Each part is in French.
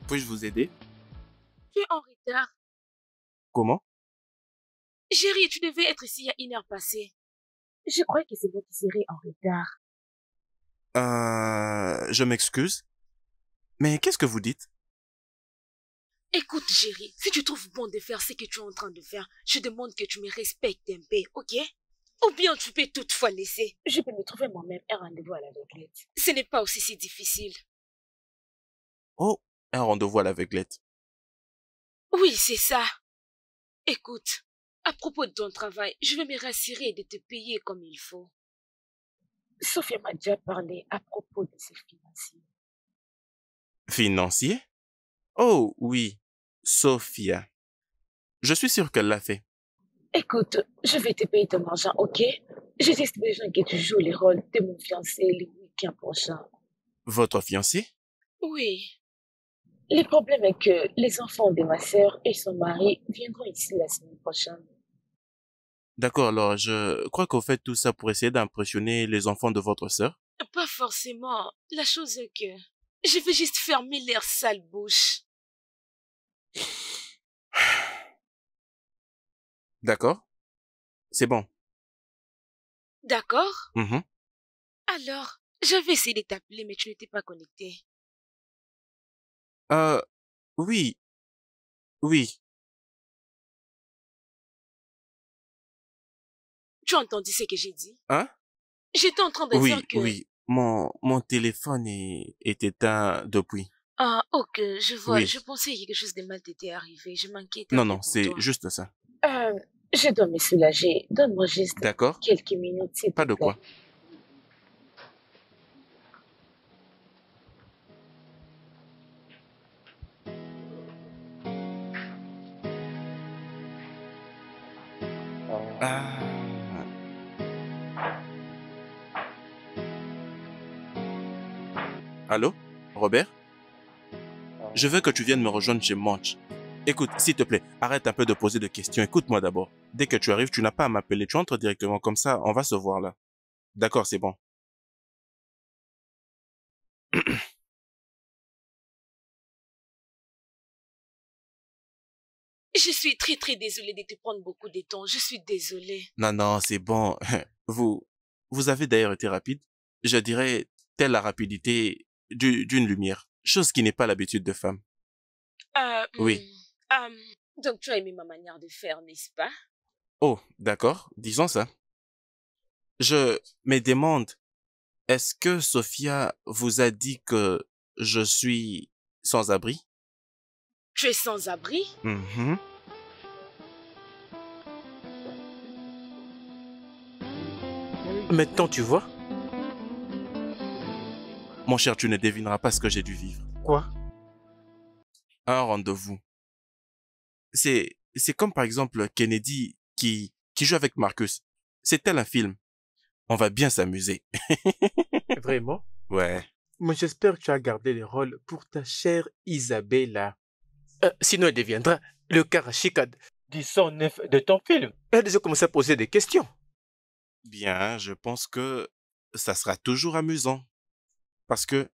Puis-je vous aider? Tu es en retard. Comment? Chérie, tu devais être ici il y a 1 heure passée. Je crois que c'est moi qui serai en retard. Je m'excuse. Mais qu'est-ce que vous dites? Écoute, chérie, si tu trouves bon de faire ce que tu es en train de faire, je demande que tu me respectes un peu, ok? Ou bien tu peux toutefois laisser. Je peux me trouver moi-même un rendez-vous à la réglette. Ce n'est pas aussi si difficile. Oh, un rendez-vous à l'aveuglette. Oui, c'est ça. Écoute, à propos de ton travail, je vais me rassurer de te payer comme il faut. Sophia m'a déjà parlé à propos de ses financiers. Financier? Oh, oui. Sophia. Je suis sûr qu'elle l'a fait. Écoute, je vais te payer ton argent, ok? J'ai juste besoin que tu joues le rôle de mon fiancé le week-end prochain. Votre fiancé? Oui. Le problème est que les enfants de ma sœur et son mari viendront ici la semaine prochaine. D'accord, alors je crois qu'on fait tout ça pour essayer d'impressionner les enfants de votre sœur. Pas forcément. La chose est que je vais juste fermer leur sale bouche. D'accord? C'est bon. D'accord? Mhm. Alors, j'avais essayé de t'appeler, mais tu n'étais pas connecté. Euh, oui, oui. Tu as entendu ce que j'ai dit? Hein? J'étais en train de dire Oui, que... oui. Mon téléphone est éteint depuis. Ah, ok, je vois. Je Oui. pensais que quelque chose de mal t'était arrivé. Je m'inquiétais un Non, peu non, pour c'est toi. juste ça. Euh, je dois me soulager. Donne-moi juste D'accord? quelques minutes, s'il te Pas de plaît. quoi. Ah. Allô? Robert? Je veux que tu viennes me rejoindre chez Munch. Écoute, s'il te plaît, arrête un peu de poser de questions. Écoute-moi d'abord. Dès que tu arrives, tu n'as pas à m'appeler. Tu entres directement comme ça, on va se voir là. D'accord, c'est bon. Je suis très très désolée de te prendre beaucoup de temps. Je suis désolée. Non, non, c'est bon. Vous, vous avez d'ailleurs été rapide. Je dirais, telle la rapidité d'une lumière. Chose qui n'est pas l'habitude de femme. Euh, Oui. hmm, donc tu as aimé ma manière de faire, n'est-ce pas? Oh, d'accord. Disons ça. Je me demande, est-ce que Sophia vous a dit que je suis sans abri? Tu es sans abri? Mhm. Maintenant, tu vois? Mon cher, tu ne devineras pas ce que j'ai dû vivre. Quoi? Un rendez-vous. C'est comme par exemple Kennedy qui joue avec Marcus. C'est tel un film. On va bien s'amuser. Vraiment? Ouais. Mais j'espère que tu as gardé le rôle pour ta chère Isabella. Sinon, elle deviendra le Karachikad du 109 de ton film. Elle a déjà commencé à poser des questions. Bien, je pense que ça sera toujours amusant. Parce que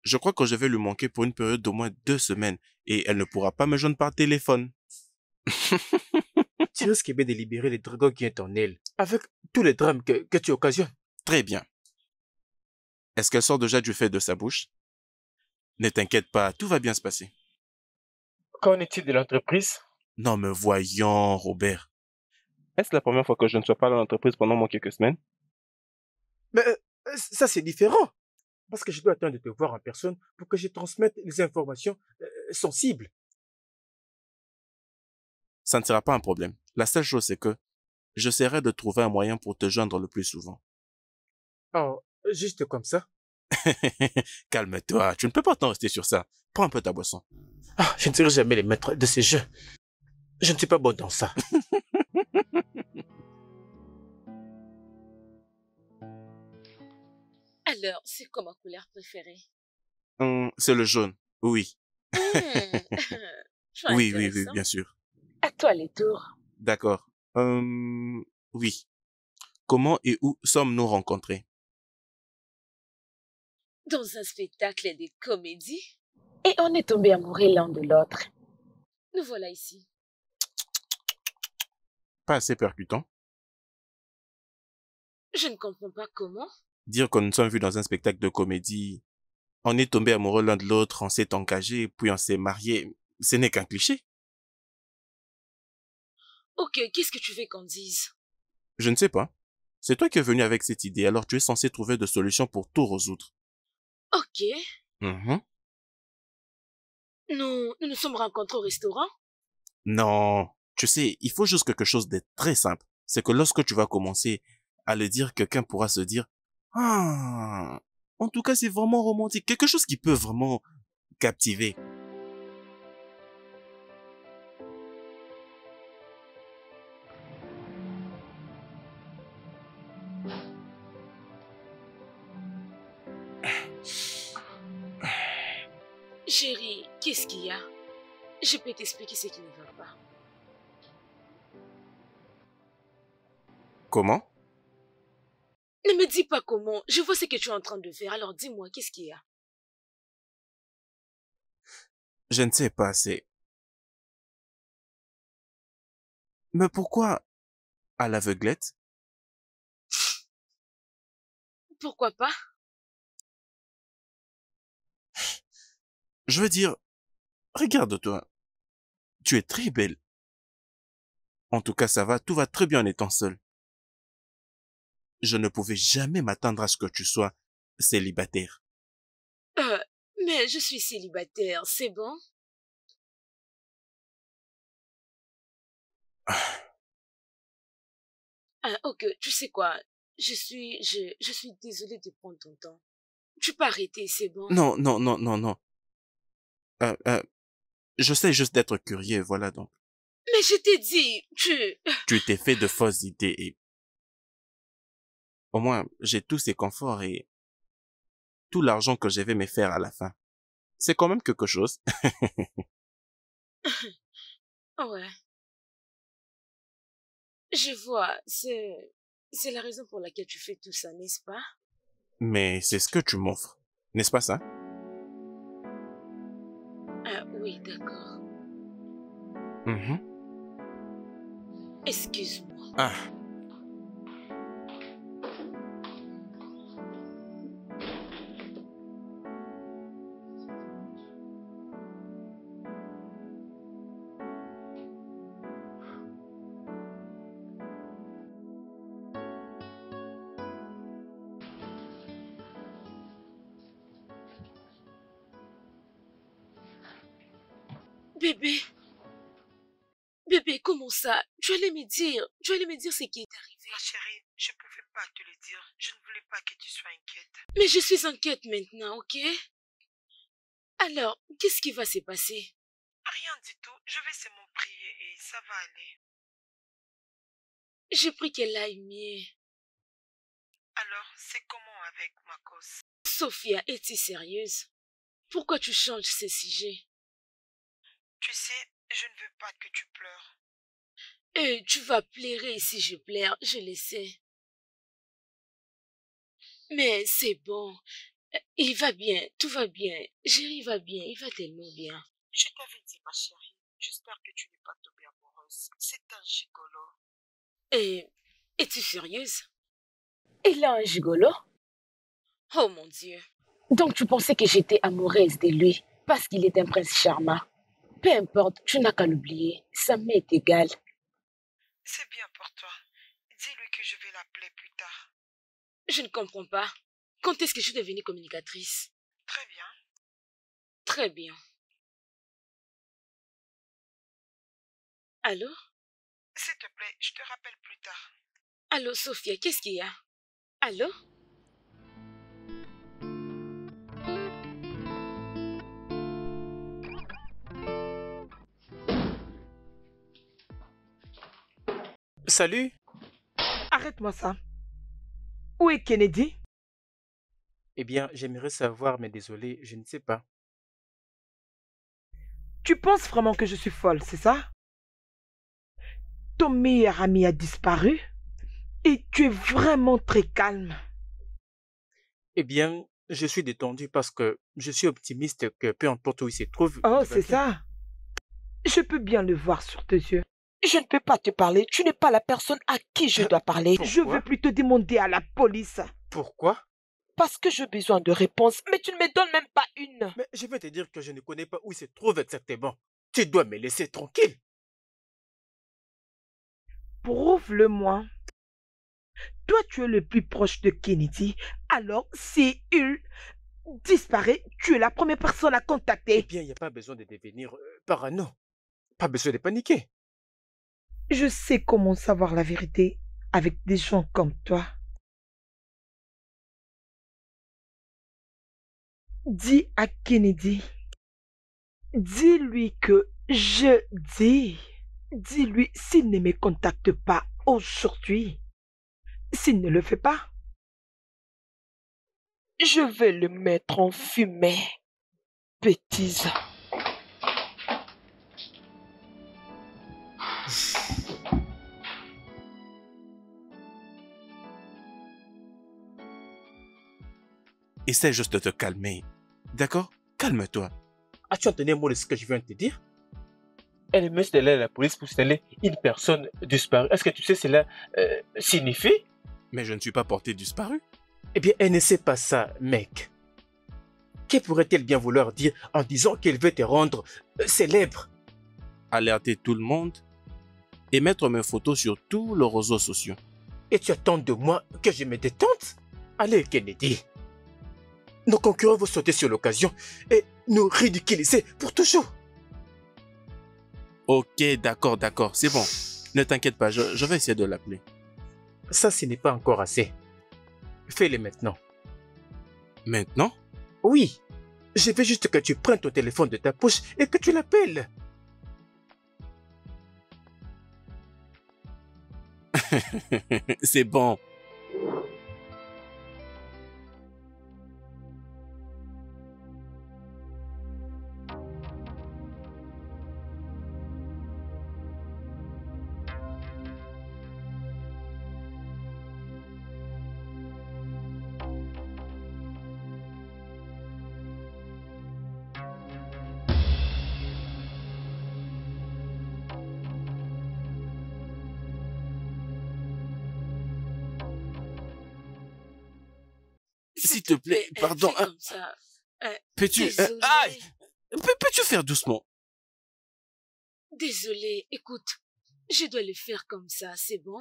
je crois que je vais lui manquer pour une période d'au moins 2 semaines et elle ne pourra pas me joindre par téléphone. Tu risques bien de libérer les dragons qui est en elle, avec tous les drames que tu occasionnes. Très bien. Est-ce qu'elle sort déjà du fait de sa bouche? Ne t'inquiète pas, tout va bien se passer. Qu'en est-il de l'entreprise? Non mais voyons, Robert. Est-ce la première fois que je ne sois pas dans l'entreprise pendant moins quelques semaines? Mais ça, c'est différent. Parce que je dois attendre de te voir en personne pour que je transmette les informations sensibles. Ça ne sera pas un problème. La seule chose c'est que j'essaierai de trouver un moyen pour te joindre le plus souvent. Oh, juste comme ça. Calme-toi, tu ne peux pas t'en rester sur ça. Prends un peu ta boisson. Ah, je ne serai jamais le maître de ces jeux. Je ne suis pas bon dans ça. Alors, c'est quoi ma couleur préférée? C'est le jaune. Oui. Hmm, tu es Oui, oui, oui, intéressant. bien sûr. À toi les tours. D'accord. Oui. Comment et où sommes-nous rencontrés? Dans un spectacle de comédie. Et on est tombés amoureux l'un de l'autre. Nous voilà ici. Pas assez percutant. Je ne comprends pas comment. Dire que nous nous sommes vus dans un spectacle de comédie, on est tombés amoureux l'un de l'autre, on s'est engagés, puis on s'est mariés, ce n'est qu'un cliché. Ok, qu'est-ce que tu veux qu'on dise? Je ne sais pas. C'est toi qui es venu avec cette idée, alors tu es censé trouver des solutions pour tout résoudre. Ok. Mhm. Nous nous sommes rencontrés au restaurant. Non, tu sais, il faut juste quelque chose de très simple. C'est que lorsque tu vas commencer à le dire, quelqu'un pourra se dire, ah, en tout cas, c'est vraiment romantique. Quelque chose qui peut vraiment captiver. Chérie, qu'est-ce qu'il y a? Je peux t'expliquer ce qui ne va pas. Comment? Ne me dis pas comment. Je vois ce que tu es en train de faire. Alors dis-moi, qu'est-ce qu'il y a? Je ne sais pas, c'est... Mais pourquoi à l'aveuglette? Pourquoi pas? Je veux dire, regarde-toi. Tu es très belle. En tout cas, ça va, tout va très bien en étant seule. Je ne pouvais jamais m'attendre à ce que tu sois célibataire. Euh, mais je suis célibataire, c'est bon? Ah, ok, tu sais quoi? Je suis désolée de prendre ton temps. Tu peux arrêter, c'est bon? Non, non, non, non, non. Euh, euh, je sais juste d'être curieux, voilà donc. Mais je t'ai dit, Tu t'es fait de fausses idées et au moins j'ai tous ces conforts et tout l'argent que je vais me faire à la fin. C'est quand même quelque chose. Ouais, je vois, c'est la raison pour laquelle tu fais tout ça, n'est-ce pas? Mais c'est ce que tu m'offres. N'est-ce pas ça? Ah oui, d'accord. Mhm. Excuse-moi. Ah, Bébé, bébé, comment ça? Tu allais me dire ce qui est arrivé. Ma chérie, je ne pouvais pas te le dire. Je ne voulais pas que tu sois inquiète. Mais je suis inquiète maintenant, ok? Alors, qu'est-ce qui va se passer? Rien du tout. Je vais seulement prier et ça va aller. J'ai pris qu'elle aille mieux. Alors, c'est comment avec ma cause? Sophia, es-tu sérieuse? Pourquoi tu changes ce sujet? Tu sais, je ne veux pas que tu pleures. Tu vas pleurer si je pleure, je le sais. Mais c'est bon. Il va bien, tout va bien. Jerry va bien, il va tellement bien. Je t'avais dit, ma chérie. J'espère que tu n'es pas tombée amoureuse. C'est un gigolo. Es-tu sérieuse? Il a un gigolo? Oh mon Dieu. Donc tu pensais que j'étais amoureuse de lui parce qu'il est un prince charmant. Peu importe, tu n'as qu'à l'oublier. Ça m'est égal. C'est bien pour toi. Dis-lui que je vais l'appeler plus tard. Je ne comprends pas. Quand est-ce que je suis devenue communicatrice? Très bien. Très bien. Allô? S'il te plaît, je te rappelle plus tard. Allô, Sophia, qu'est-ce qu'il y a? Allô? Salut. Arrête-moi ça. Où est Kennedy? Eh bien, j'aimerais savoir, mais désolé, je ne sais pas. Tu penses vraiment que je suis folle, c'est ça? ton meilleur ami a disparu et tu es vraiment très calme. Eh bien, je suis détendu parce que je suis optimiste que peu importe où il se trouve, Oh, il va c'est bien. ça. Je peux bien le voir sur tes yeux. Je ne peux pas te parler. Tu n'es pas la personne à qui je dois parler. Je veux plutôt demander à la police. Pourquoi? Parce que j'ai besoin de réponses, mais tu ne me donnes même pas une. Mais je vais te dire que je ne connais pas où il se trouve exactement. Tu dois me laisser tranquille. Prouve-le-moi. Toi, tu es le plus proche de Kennedy. Alors, si il disparaît, tu es la première personne à Eh contacter. bien, il n'y a pas besoin de devenir parano. Pas besoin de paniquer. Je sais comment savoir la vérité avec des gens comme toi. Dis à Kennedy. Dis-lui que je dis. Dis-lui s'il ne me contacte pas aujourd'hui. S'il ne le fait pas, Je vais le mettre en fumée. Bêtise. Essaie juste de te calmer. D'accord? Calme-toi. As-tu entendu un mot de ce que je viens de te dire? Elle me d'aller à la police pour signaler une personne disparue. Est-ce que tu sais ce que cela signifie? Mais je ne suis pas porté disparu. Eh bien, elle ne sait pas ça, mec. Que pourrait-elle bien vouloir dire en disant qu'elle veut te rendre célèbre? Alerter tout le monde et mettre mes photos sur tous les réseaux sociaux. Et tu attends de moi que je me détente? Allez, Kennedy. Nos concurrents vont sauter sur l'occasion et nous ridiculiser pour toujours. Ok, d'accord, c'est bon. Ne t'inquiète pas, je vais essayer de l'appeler. Ça, ce n'est pas encore assez. Fais-le maintenant. Maintenant? Oui. Je veux juste que tu prennes ton téléphone de ta poche et que tu l'appelles. C'est bon. S'il te plaît, pardon. Fais comme ça. Peux-tu... Désolée. aïe! Peux-tu faire doucement? Désolée, écoute, je dois le faire comme ça, c'est bon?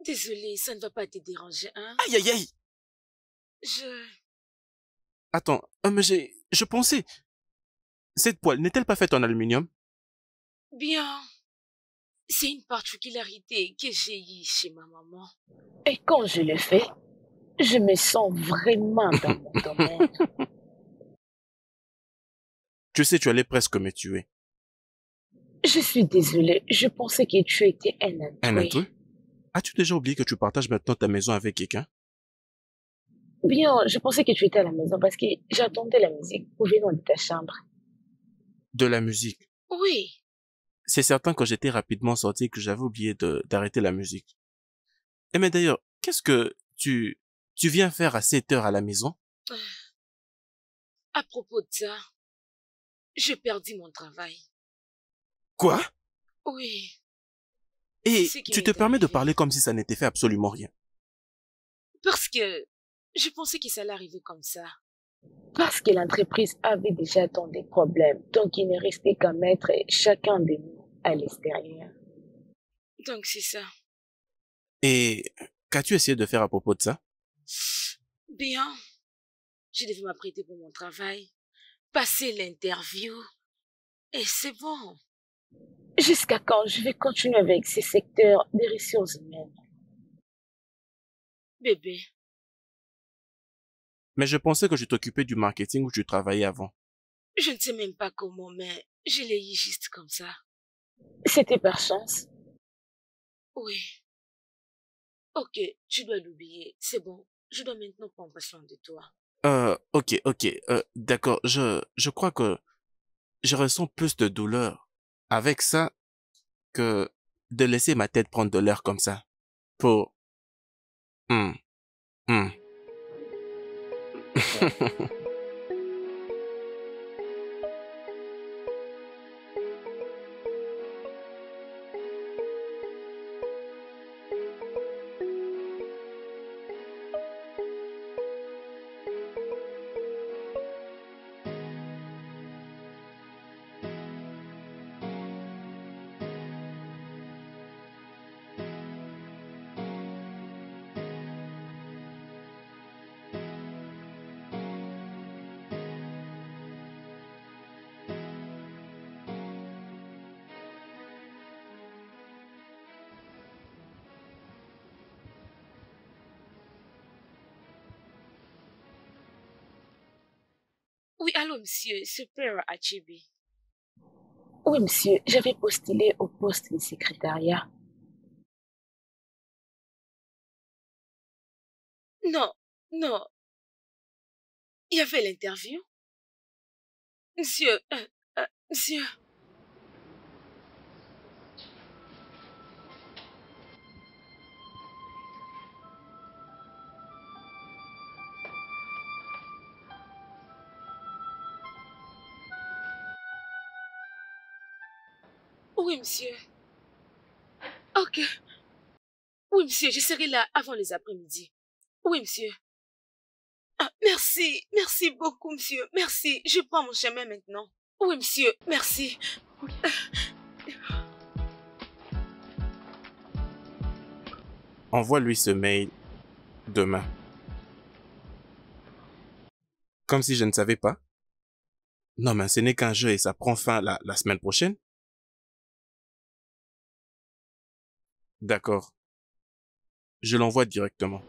Désolée, ça ne va pas te déranger, hein? Aïe, aïe, aïe! Attends, mais je pensais... Cette poêle n'est-elle pas faite en aluminium? Bien, c'est une particularité que j'ai eue chez ma maman. Et quand je le fais, je me sens vraiment dans mon domaine. Tu sais, tu allais presque me tuer. Je suis désolée, je pensais que tu étais un intrus. Un intrus? As-tu déjà oublié que tu partages maintenant ta maison avec quelqu'un? Bien, je pensais que tu étais à la maison parce que j'attendais la musique pour venir de ta chambre. De la musique? Oui, C'est certain que j'étais rapidement sorti et que j'avais oublié d'arrêter la musique. Et mais d'ailleurs, qu'est-ce que tu viens faire à 7 heures à la maison? à propos de ça, j'ai perdu mon travail. Quoi? Oui, Et C'est ce qui tu m'est te permets de arrivé. parler comme si ça n'était fait absolument rien. parce que je pensais que ça allait arriver comme ça. Parce que l'entreprise avait déjà tant de problèmes, donc il ne restait qu'à mettre chacun de nous à l'extérieur. Donc c'est ça. Et qu'as-tu essayé de faire à propos de ça? Bien, je devais m'apprêter pour mon travail, passer l'interview, et c'est bon. Jusqu'à quand je vais continuer avec ces secteurs des ressources humaines? Bébé, Mais je pensais que tu t'occupais du marketing où tu travaillais avant. je ne sais même pas comment, mais je l'ai eu juste comme ça. C'était par chance. Oui. Ok, tu dois l'oublier. C'est bon. Je dois maintenant prendre soin de toi. Ok, d'accord. Je crois que je ressens plus de douleur avec ça que de laisser ma tête prendre de l'air comme ça. Pour... Hmm, hmm. Oui, allô, monsieur, c'est Père Achibi. Oui, monsieur, j'avais postulé au poste de secrétariat. Non, non, il y avait l'interview. Monsieur, monsieur. Oui, monsieur. Ok. Oui, monsieur, je serai là avant les après-midi. Oui, monsieur. Ah, merci, merci beaucoup, monsieur. Merci, je prends mon chemin maintenant. Oui, monsieur, merci. Envoie-lui ce mail demain. Comme si je ne savais pas. Non, mais ce n'est qu'un jeu et ça prend fin la semaine prochaine. D'accord. Je l'envoie directement.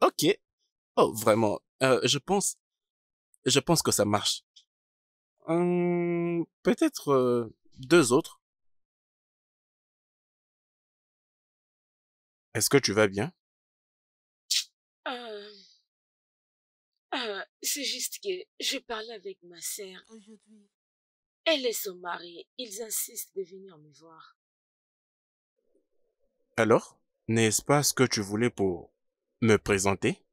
Ok. Oh, vraiment. Je pense que ça marche. Peut-être deux autres. Est-ce que tu vas bien? Euh, c'est juste que je parlais avec ma sœur aujourd'hui. Elle et son mari, ils insistent de venir me voir. Alors, n'est-ce pas ce que tu voulais pour me présenter?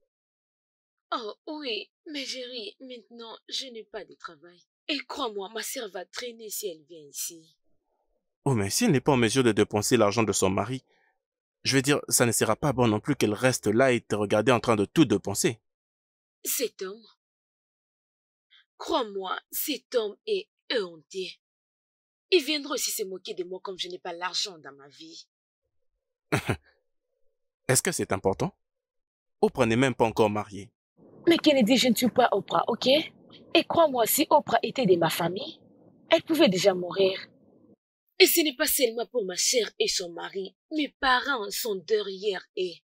Oh oui, mais Jerry, maintenant, je n'ai pas de travail. Et crois-moi, ma sœur va traîner si elle vient ici. Oh, mais si elle n'est pas en mesure de dépenser l'argent de son mari, je veux dire, ça ne sera pas bon non plus qu'elle reste là et te regarder en train de tout dépenser. Cet homme, crois-moi, cet homme est honté. Il viendra aussi se moquer de moi comme je n'ai pas l'argent dans ma vie. Est-ce que c'est important? Oprah n'est même pas encore mariée. Mais Kennedy, je ne suis pas Oprah, ok? Et crois-moi, si Oprah était de ma famille, elle pouvait déjà mourir. Et ce n'est pas seulement pour ma sœur et son mari. Mes parents sont derrière et...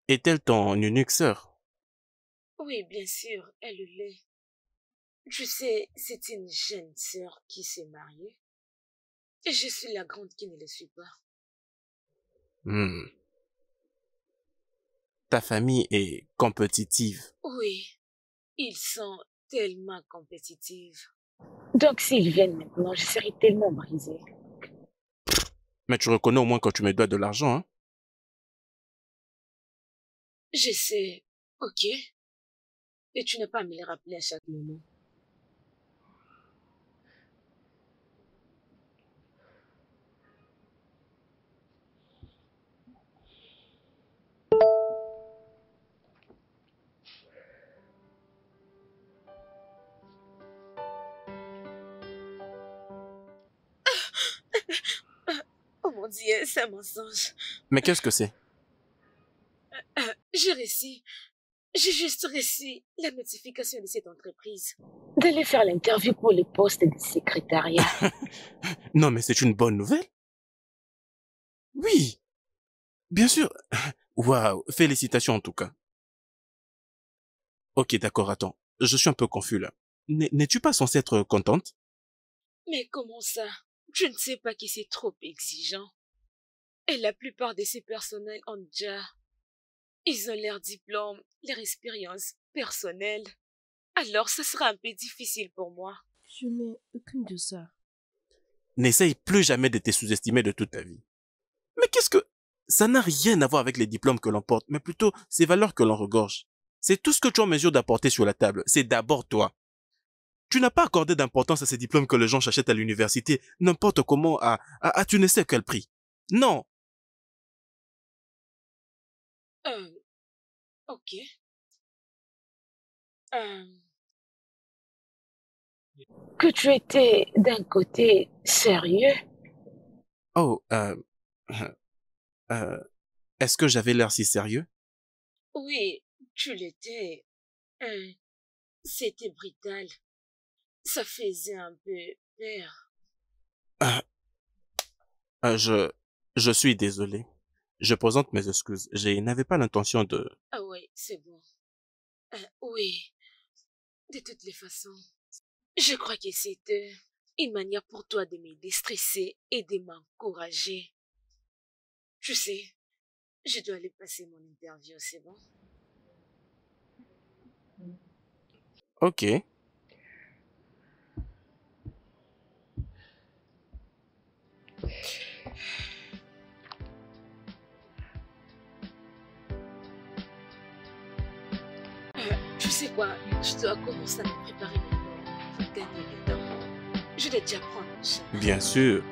Est-elle ton unique sœur? Oui, bien sûr, elle l'est. Tu sais, c'est une jeune sœur qui s'est mariée. Et je suis la grande qui ne le suis pas. Ta famille est compétitive. Oui, ils sont tellement compétitifs. Donc s'ils viennent maintenant, je serai tellement brisée. Mais tu reconnais au moins que tu me dois de l'argent, hein? Je sais, ok? Et tu n'as pas à me le rappeler à chaque moment. Oh mon Dieu, c'est un mensonge. Mais qu'est-ce que c'est? J'ai juste reçu la notification de cette entreprise. D'aller faire l'interview pour le poste de secrétariat. Non, mais c'est une bonne nouvelle. Oui, bien sûr. Waouh, félicitations en tout cas. Ok, d'accord, attends. Je suis un peu confus là. N'es-tu pas censée être contente? Mais comment ça? Je ne sais pas qui c'est trop exigeant. Et la plupart de ces personnels ont déjà... Ils ont leur diplôme, leur expérience personnelle. Alors, ça sera un peu difficile pour moi. Je n'ai aucune de ça. N'essaye plus jamais de te sous-estimer de toute ta vie. Mais qu'est-ce que... Ça n'a rien à voir avec les diplômes que l'on porte, mais plutôt ces valeurs que l'on regorge. C'est tout ce que tu es en mesure d'apporter sur la table. C'est d'abord toi. Tu n'as pas accordé d'importance à ces diplômes que les gens achètent à l'université, n'importe comment, à tu ne sais quel prix. Non. Ok. Que tu étais d'un côté sérieux. Oh, est-ce que j'avais l'air si sérieux? Oui, tu l'étais. C'était brutal. Ça faisait un peu peur. Je suis désolé. Je présente mes excuses. Je n'avais pas l'intention de... Ah oui, c'est bon. Oui, de toutes les façons. Je crois que c'était une manière pour toi de me déstresser et de m'encourager. Tu sais, je dois aller passer mon interview, c'est bon? Ok. Tu sais quoi, je dois commencer à me préparer maintenant pour gagner du temps. Je dois déjà prendre mon chemin. Bien sûr.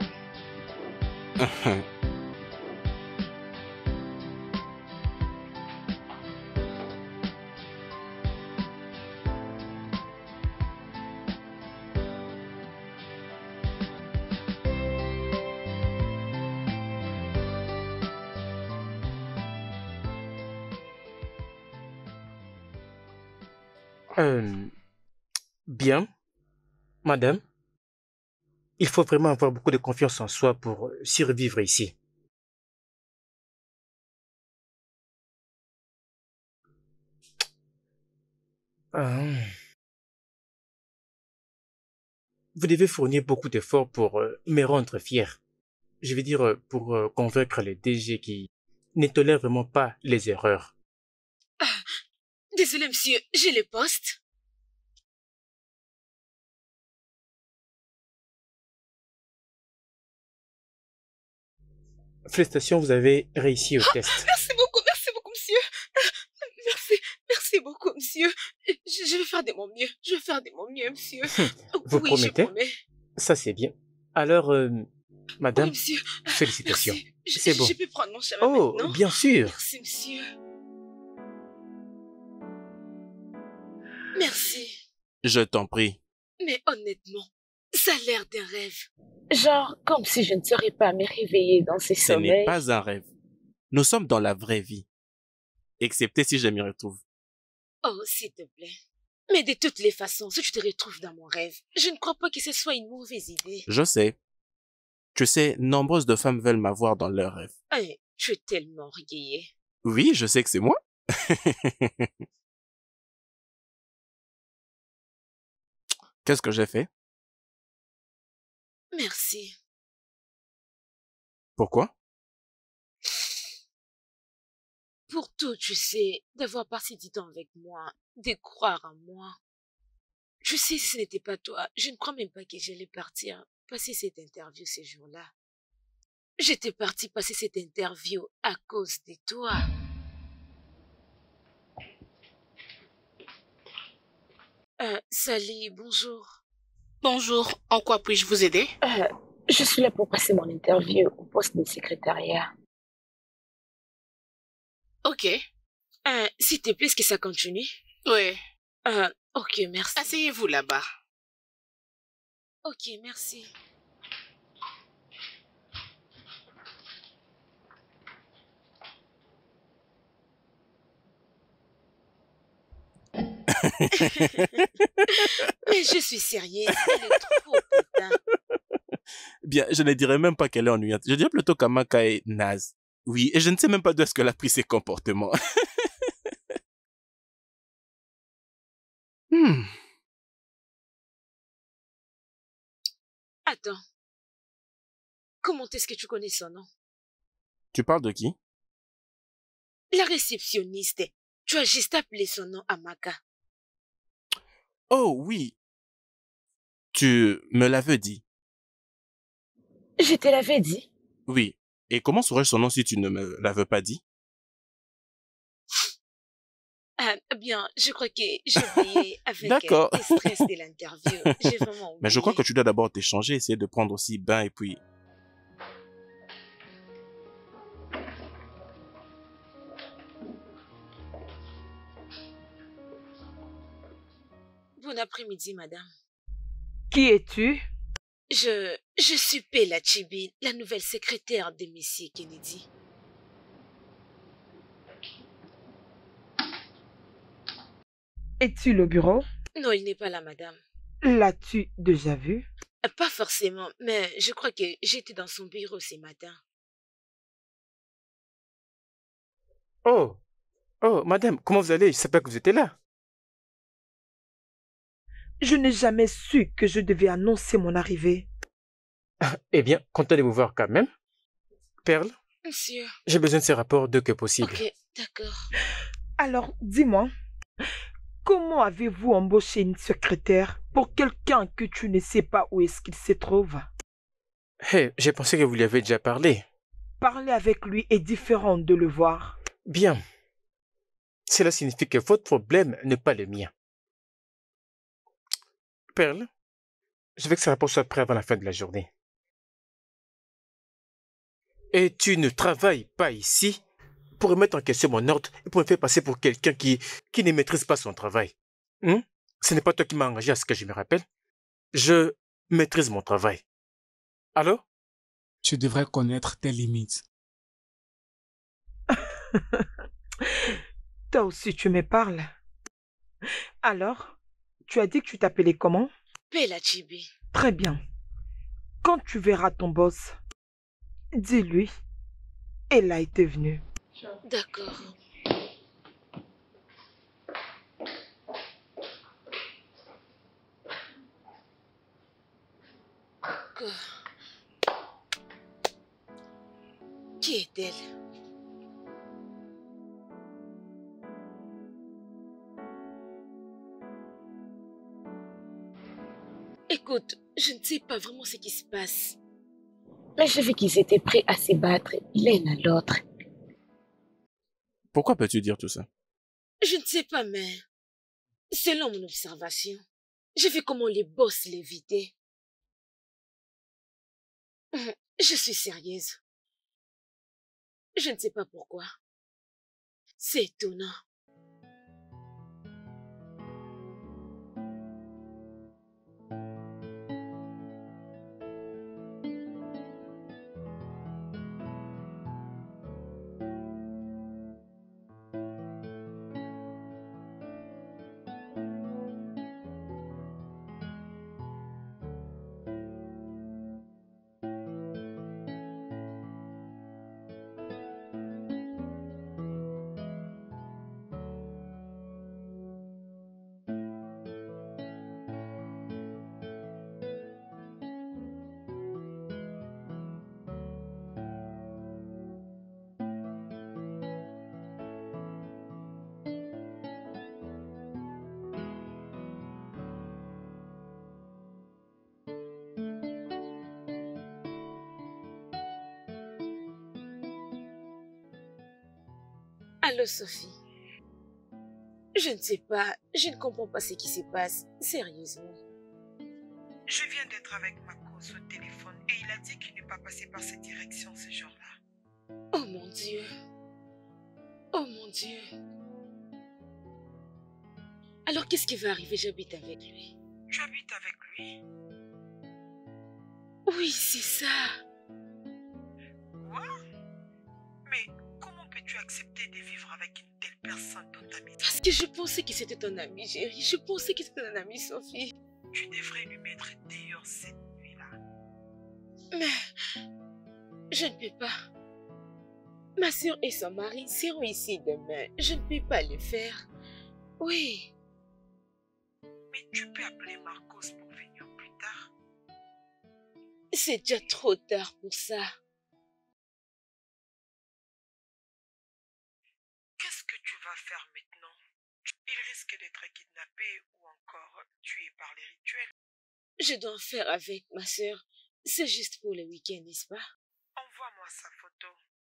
Bien, madame. Il faut vraiment avoir beaucoup de confiance en soi pour survivre ici. Vous devez fournir beaucoup d'efforts pour me rendre fier. Je veux dire, pour convaincre les DG qui ne tolèrent vraiment pas les erreurs. Désolé, monsieur, j'ai le poste. Félicitations, vous avez réussi au test. Merci beaucoup, monsieur. Merci beaucoup, monsieur. Je vais faire de mon mieux. Je vais faire de mon mieux, monsieur. Vous Oui, promettez? je promets. Ça, c'est bien. Alors, madame, Oui, monsieur. félicitations. Merci. C'est bon. Je peux prendre mon chemin Oh, maintenant? bien sûr. Merci, monsieur. Merci. Je t'en prie. Mais honnêtement, ça a l'air d'un rêve. Genre, comme si je ne saurais pas me réveiller dans ces Ce n'est sommeils. pas un rêve. Nous sommes dans la vraie vie. Excepté si je m'y retrouve. Oh, s'il te plaît. Mais de toutes les façons, si tu te retrouves dans mon rêve, je ne crois pas que ce soit une mauvaise idée. Je sais. Tu sais, nombreuses de femmes veulent m'avoir dans leurs rêves. Hey, tu es tellement orgueilleux. Oui, je sais que c'est moi. Qu'est-ce que j'ai fait? Merci. Pourquoi? Pour tout, tu sais, d'avoir passé du temps avec moi, de croire en moi. Tu sais, si ce n'était pas toi, je ne crois même pas que j'allais partir passer cette interview ce jour-là. J'étais partie passer cette interview à cause de toi. Sally, bonjour. Bonjour, en quoi puis-je vous aider? Je suis là pour passer mon interview au poste de secrétariat. Ok. S'il te plaît, est-ce que ça continue? Oui. Ok, merci. Asseyez-vous là-bas. Ok, merci. Mais je suis sérieuse, elle est trop putain. Bien, je ne dirais même pas qu'elle est ennuyante. Je dirais plutôt qu'Amaka est naze. Oui, et je ne sais même pas d'où est-ce qu'elle a pris ses comportements. Attends. comment est-ce que tu connais son nom? Tu parles de qui? La réceptionniste. Tu as juste appelé son nom Amaka. Oh oui, tu me l'avais dit. Je te l'avais dit. Oui. Et comment saurais-je son nom si tu ne me l'avais pas dit? Ah, bien, je crois que j'ai oublié avec D'accord. le stress de l'interview. J'ai vraiment oublié. Mais je crois que tu dois d'abord t'échanger, essayer de prendre aussi bain et puis... Bon après-midi, madame. Qui es-tu? Je suis Pella Chibi, la nouvelle secrétaire de Monsieur Kennedy. Es-tu le bureau? Non, il n'est pas là, madame. L'as-tu déjà vu? Pas forcément, mais je crois que j'étais dans son bureau ce matin. Oh, oh, madame, comment vous allez? Je ne savais pas que vous étiez là. Je n'ai jamais su que je devais annoncer mon arrivée. Eh bien, content de vous voir quand même. Perle, Monsieur. j'ai besoin de ces rapports dès que possible. Ok, d'accord. Alors, dis-moi, comment avez-vous embauché une secrétaire pour quelqu'un que tu ne sais pas où est-ce qu'il se trouve? Hey, j'ai pensé que vous lui avez déjà parlé. Parler avec lui est différent de le voir. Bien. Cela signifie que votre problème n'est pas le mien. Perle, je veux que ce rapport soit prêt avant la fin de la journée. Et tu ne travailles pas ici pour remettre en question mon ordre et pour me faire passer pour quelqu'un qui ne maîtrise pas son travail. Ce n'est pas toi qui m'as engagé à ce que je me rappelle. Je maîtrise mon travail. Allô? Tu devrais connaître tes limites. Toi aussi, tu me parles. Alors, tu as dit que tu t'appelais comment? Pella Chibi. Très bien. Quand tu verras ton boss, dis-lui, elle a été venue. D'accord. Qui est-elle? Écoute, je ne sais pas vraiment ce qui se passe. Mais j'ai vu qu'ils étaient prêts à se battre l'un à l'autre. Pourquoi peux-tu dire tout ça? Je ne sais pas, mais selon mon observation, j'ai vu comment les boss l'évitaient. Je suis sérieuse. Je ne sais pas pourquoi. C'est étonnant. Allô, Sophie. Je ne sais pas, je ne comprends pas ce qui se passe, sérieusement. Je viens d'être avec ma cause au téléphone et il a dit qu'il n'est pas passé par cette direction ce jour-là. Oh mon Dieu. Oh mon Dieu. Alors qu'est-ce qui va arriver? J'habite avec lui. Tu habites avec lui? Oui, c'est ça. Quoi? Mais comment peux-tu accepter de vivre avec une telle personne dans ta maison? Parce que je pensais que c'était ton ami, chérie. Je pensais que c'était ton ami, Sophie. Tu devrais lui mettre dehors cette nuit-là. Mais je ne peux pas. Ma soeur et son mari seront ici demain. Je ne peux pas le faire. Oui. Mais tu peux appeler Marcos pour venir plus tard. C'est déjà trop tard pour ça. Qu'est-ce que tu vas faire maintenant? Il risque d'être kidnappé ou encore tué par les rituels. Je dois en faire avec ma sœur. C'est juste pour le week-end, n'est-ce pas? Envoie-moi sa photo,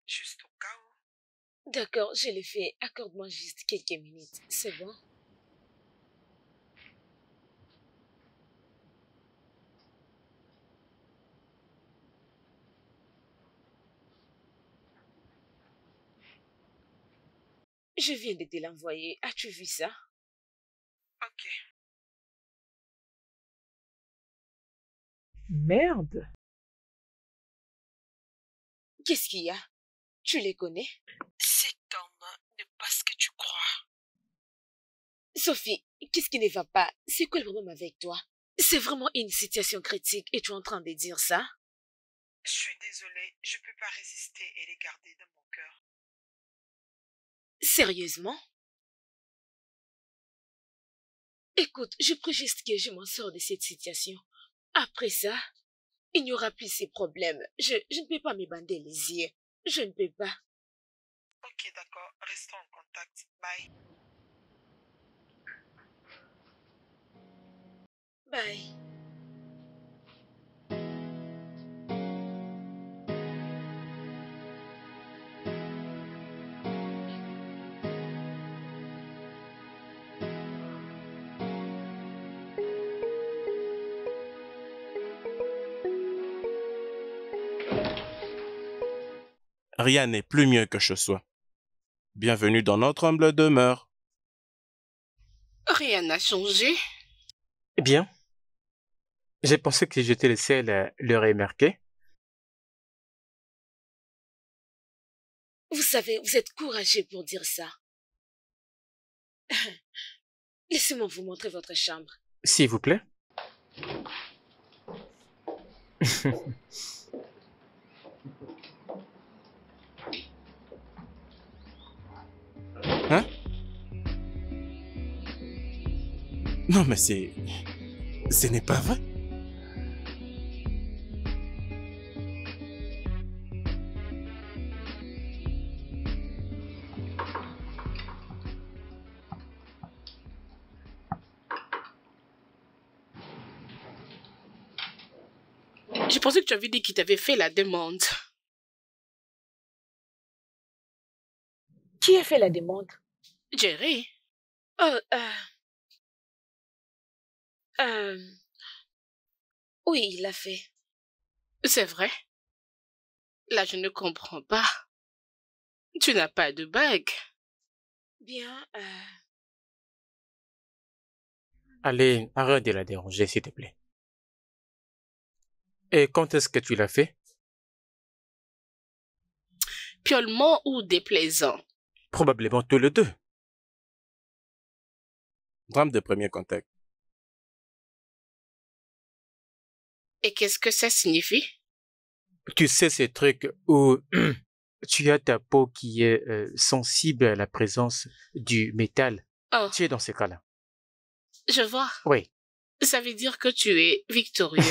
juste au cas où. D'accord, je le fais. Accorde-moi juste quelques minutes. C'est bon? Je viens de te l'envoyer. As-tu vu ça? Ok. Merde. Qu'est-ce qu'il y a? Tu les connais? Cet homme n'est pas ce que tu crois. Sophie, qu'est-ce qui ne va pas? C'est quoi le problème avec toi? C'est vraiment une situation critique et tu es en train de dire ça? Je suis désolée, je peux pas résister et les garder dans mon cœur. Sérieusement? Écoute, je prie juste que je m'en sors de cette situation. Après ça, il n'y aura plus ces problèmes. Je ne peux pas me bander les yeux. Je ne peux pas. Ok, d'accord, restons en contact. Bye. Bye. Rien n'est plus mieux que ce soit. Bienvenue dans notre humble demeure. Rien n'a changé. Eh bien, j'ai pensé que j'étais le seul à le remarquer. Vous savez, vous êtes courageux pour dire ça. Laissez-moi vous montrer votre chambre. S'il vous plaît. Hein? Non, mais ce n'est pas vrai. Je pensais que tu avais dit qu'il t'avait fait la demande. Qui a fait la demande? Jerry. Oh, oui, il l'a fait. C'est vrai. Là, je ne comprends pas. Tu n'as pas de bague. Bien, Allez, arrête de la déranger, s'il te plaît. Et quand est-ce que tu l'as fait? Piolement ou déplaisant? Probablement tous les deux. Drame de premier contact. Et qu'est-ce que ça signifie? Tu sais ces trucs où tu as ta peau qui est sensible à la présence du métal. Oh, Tu es dans ce cas-là. je vois. Oui. Ça veut dire que tu es victorieux.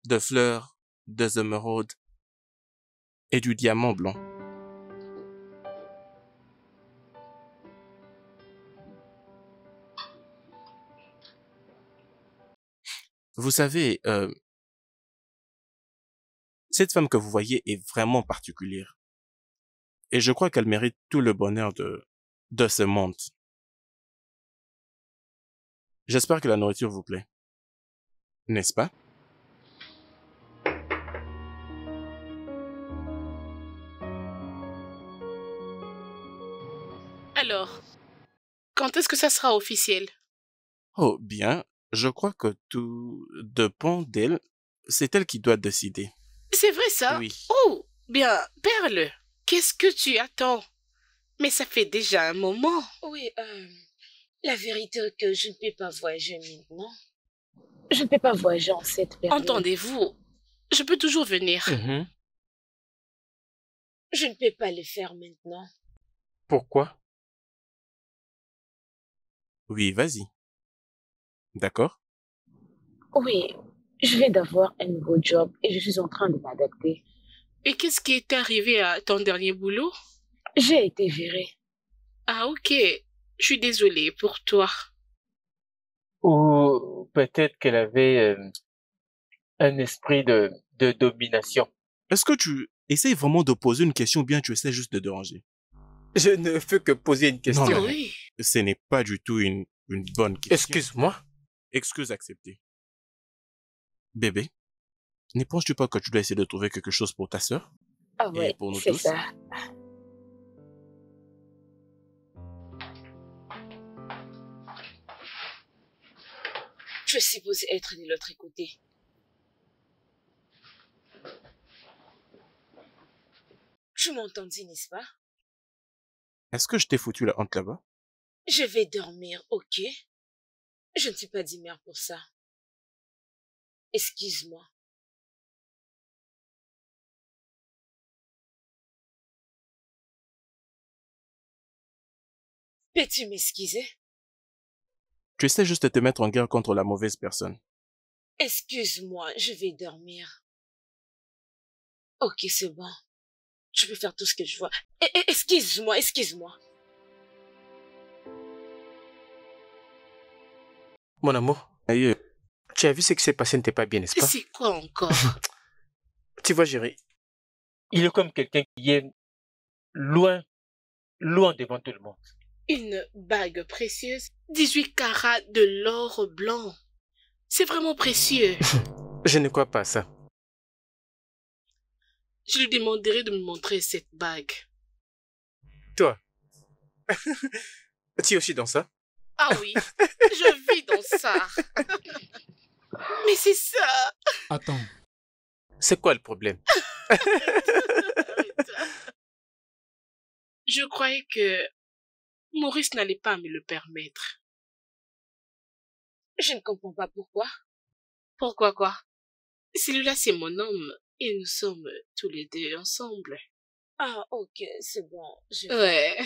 De fleurs, des émeraudes et du diamant blanc. Vous savez, cette femme que vous voyez est vraiment particulière. Et je crois qu'elle mérite tout le bonheur de ce monde. J'espère que la nourriture vous plaît. N'est-ce pas? Alors, quand est-ce que ça sera officiel? Oh, bien. Je crois que tout dépend d'elle. C'est elle qui doit décider. C'est vrai ça? Oui. Oh, bien, Perle, qu'est-ce que tu attends? Mais ça fait déjà un moment. oui, la vérité est que je ne peux pas voyager maintenant. Je ne peux pas voyager en cette période. Entendez-vous? Je peux toujours venir. Mhm. Je ne peux pas le faire maintenant. Pourquoi? Oui, vas-y. D'accord? Oui, je viens d'avoir un nouveau job et je suis en train de m'adapter. Et qu'est-ce qui est arrivé à ton dernier boulot? J'ai été virée. Ah, ok. Je suis désolée pour toi. Ou peut-être qu'elle avait un esprit de domination. Est-ce que tu essayes vraiment de poser une question ou bien tu essaies juste de déranger? Je ne fais que poser une question. Non, Oui. ce n'est pas du tout une bonne question. Excuse-moi. Excuse acceptée. Bébé, ne penses-tu pas que tu dois essayer de trouver quelque chose pour ta sœur Ah et ouais, pour nous c'est tous? ça. Tu es supposé être de l'autre côté. Tu m'entendis, n'est-ce pas? Est-ce que je t'ai foutu la honte là-bas? Je vais dormir, ok? Je ne suis pas dit mère pour ça. Excuse-moi. Peux-tu m'excuser? Tu essaies juste de te mettre en guerre contre la mauvaise personne. Excuse-moi, je vais dormir. Ok, c'est bon. Je peux faire tout ce que je vois. Excuse-moi, excuse-moi. Mon amour, Aïe, tu as vu ce qui s'est passé, n'était pas bien, n'est-ce pas? C'est quoi encore? Tu vois, Géry, il est comme quelqu'un qui est loin, loin devant tout le monde. Une bague précieuse, 18 carats de l'or blanc. C'est vraiment précieux. Je ne crois pas à ça. Je lui demanderai de me montrer cette bague. Toi, tu es aussi dans ça? Ah oui, je vis dans ça. Mais c'est ça. Attends, C'est quoi le problème? Je croyais que Maurice n'allait pas me le permettre. Je ne comprends pas pourquoi. Pourquoi quoi? Celui-là, c'est mon homme et nous sommes tous les deux ensemble. Ah, ok, c'est bon. Ouais.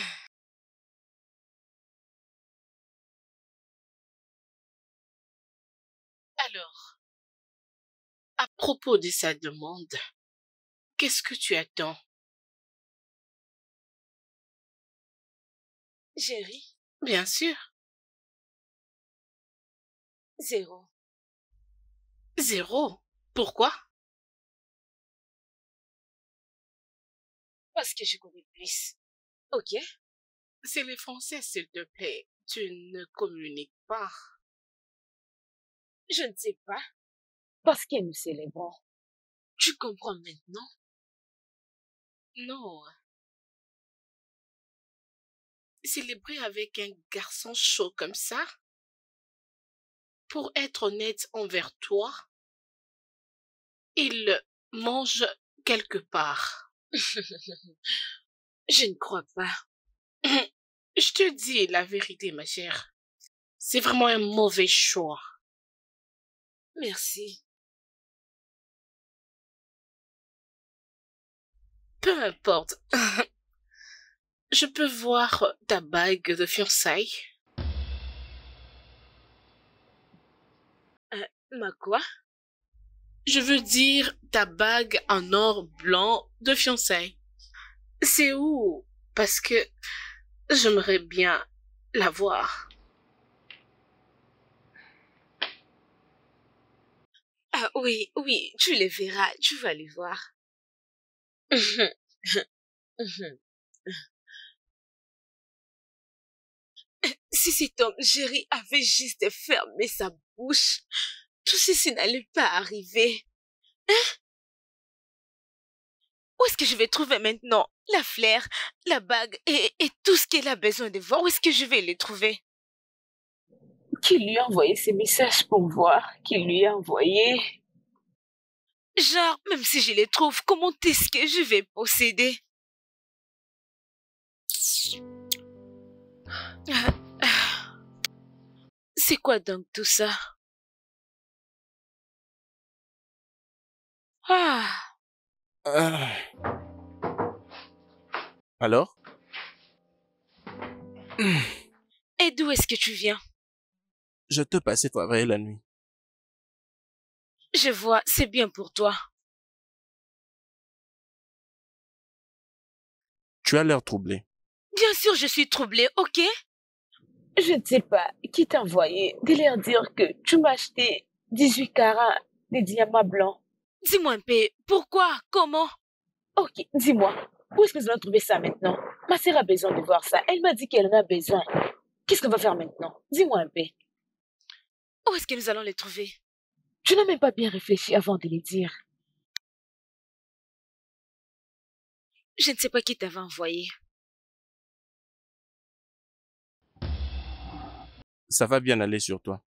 Alors, à propos de sa demande, qu'est-ce que tu attends? Géry, Bien sûr. 0. 0. Pourquoi? Parce que je connais plus. Ok? C'est les Français, s'il te plaît. Tu ne communiques pas. Je ne sais pas. Parce que nous célébrons. Tu comprends maintenant? Non. Célébrer avec un garçon chaud comme ça? Pour être honnête envers toi, il mange quelque part. Je ne crois pas. Je te dis la vérité, ma chère. C'est vraiment un mauvais choix. Merci. Peu importe. Je peux voir ta bague de fiançailles? Ma quoi? Je veux dire ta bague en or blanc de fiançailles. C'est où? Parce que j'aimerais bien la voir. Ah oui, oui, tu les verras, tu vas les voir. Si cet homme, Géry, avait juste fermé sa bouche, tout ceci n'allait pas arriver. Hein? Où est-ce que je vais trouver maintenant la fleur, la bague et tout ce qu'elle a besoin de voir? Où est-ce que je vais les trouver? Qui lui a envoyé ces messages pour voir? Qui lui a envoyé? Genre, même si je les trouve, comment est-ce que je vais posséder? C'est quoi donc tout ça? Ah, Ah. Alors? et d'où est-ce que tu viens? Je te passais travailler la nuit. Je vois, c'est bien pour toi. Tu as l'air troublé. Bien sûr, je suis troublée, ok? Je ne sais pas qui t'a envoyé de leur dire que tu m'as acheté 18 carats de diamants blancs. Dis-moi un peu, pourquoi? Comment? Ok, dis-moi, où est-ce que nous allons trouver ça maintenant? Ma sœur a besoin de voir ça. Elle m'a dit qu'elle en a besoin. Qu'est-ce qu'on va faire maintenant? Dis-moi un peu. Où est-ce que nous allons les trouver? Tu n'as même pas bien réfléchi avant de les dire. Je ne sais pas qui t'avait envoyé. Ça va bien aller sur toi.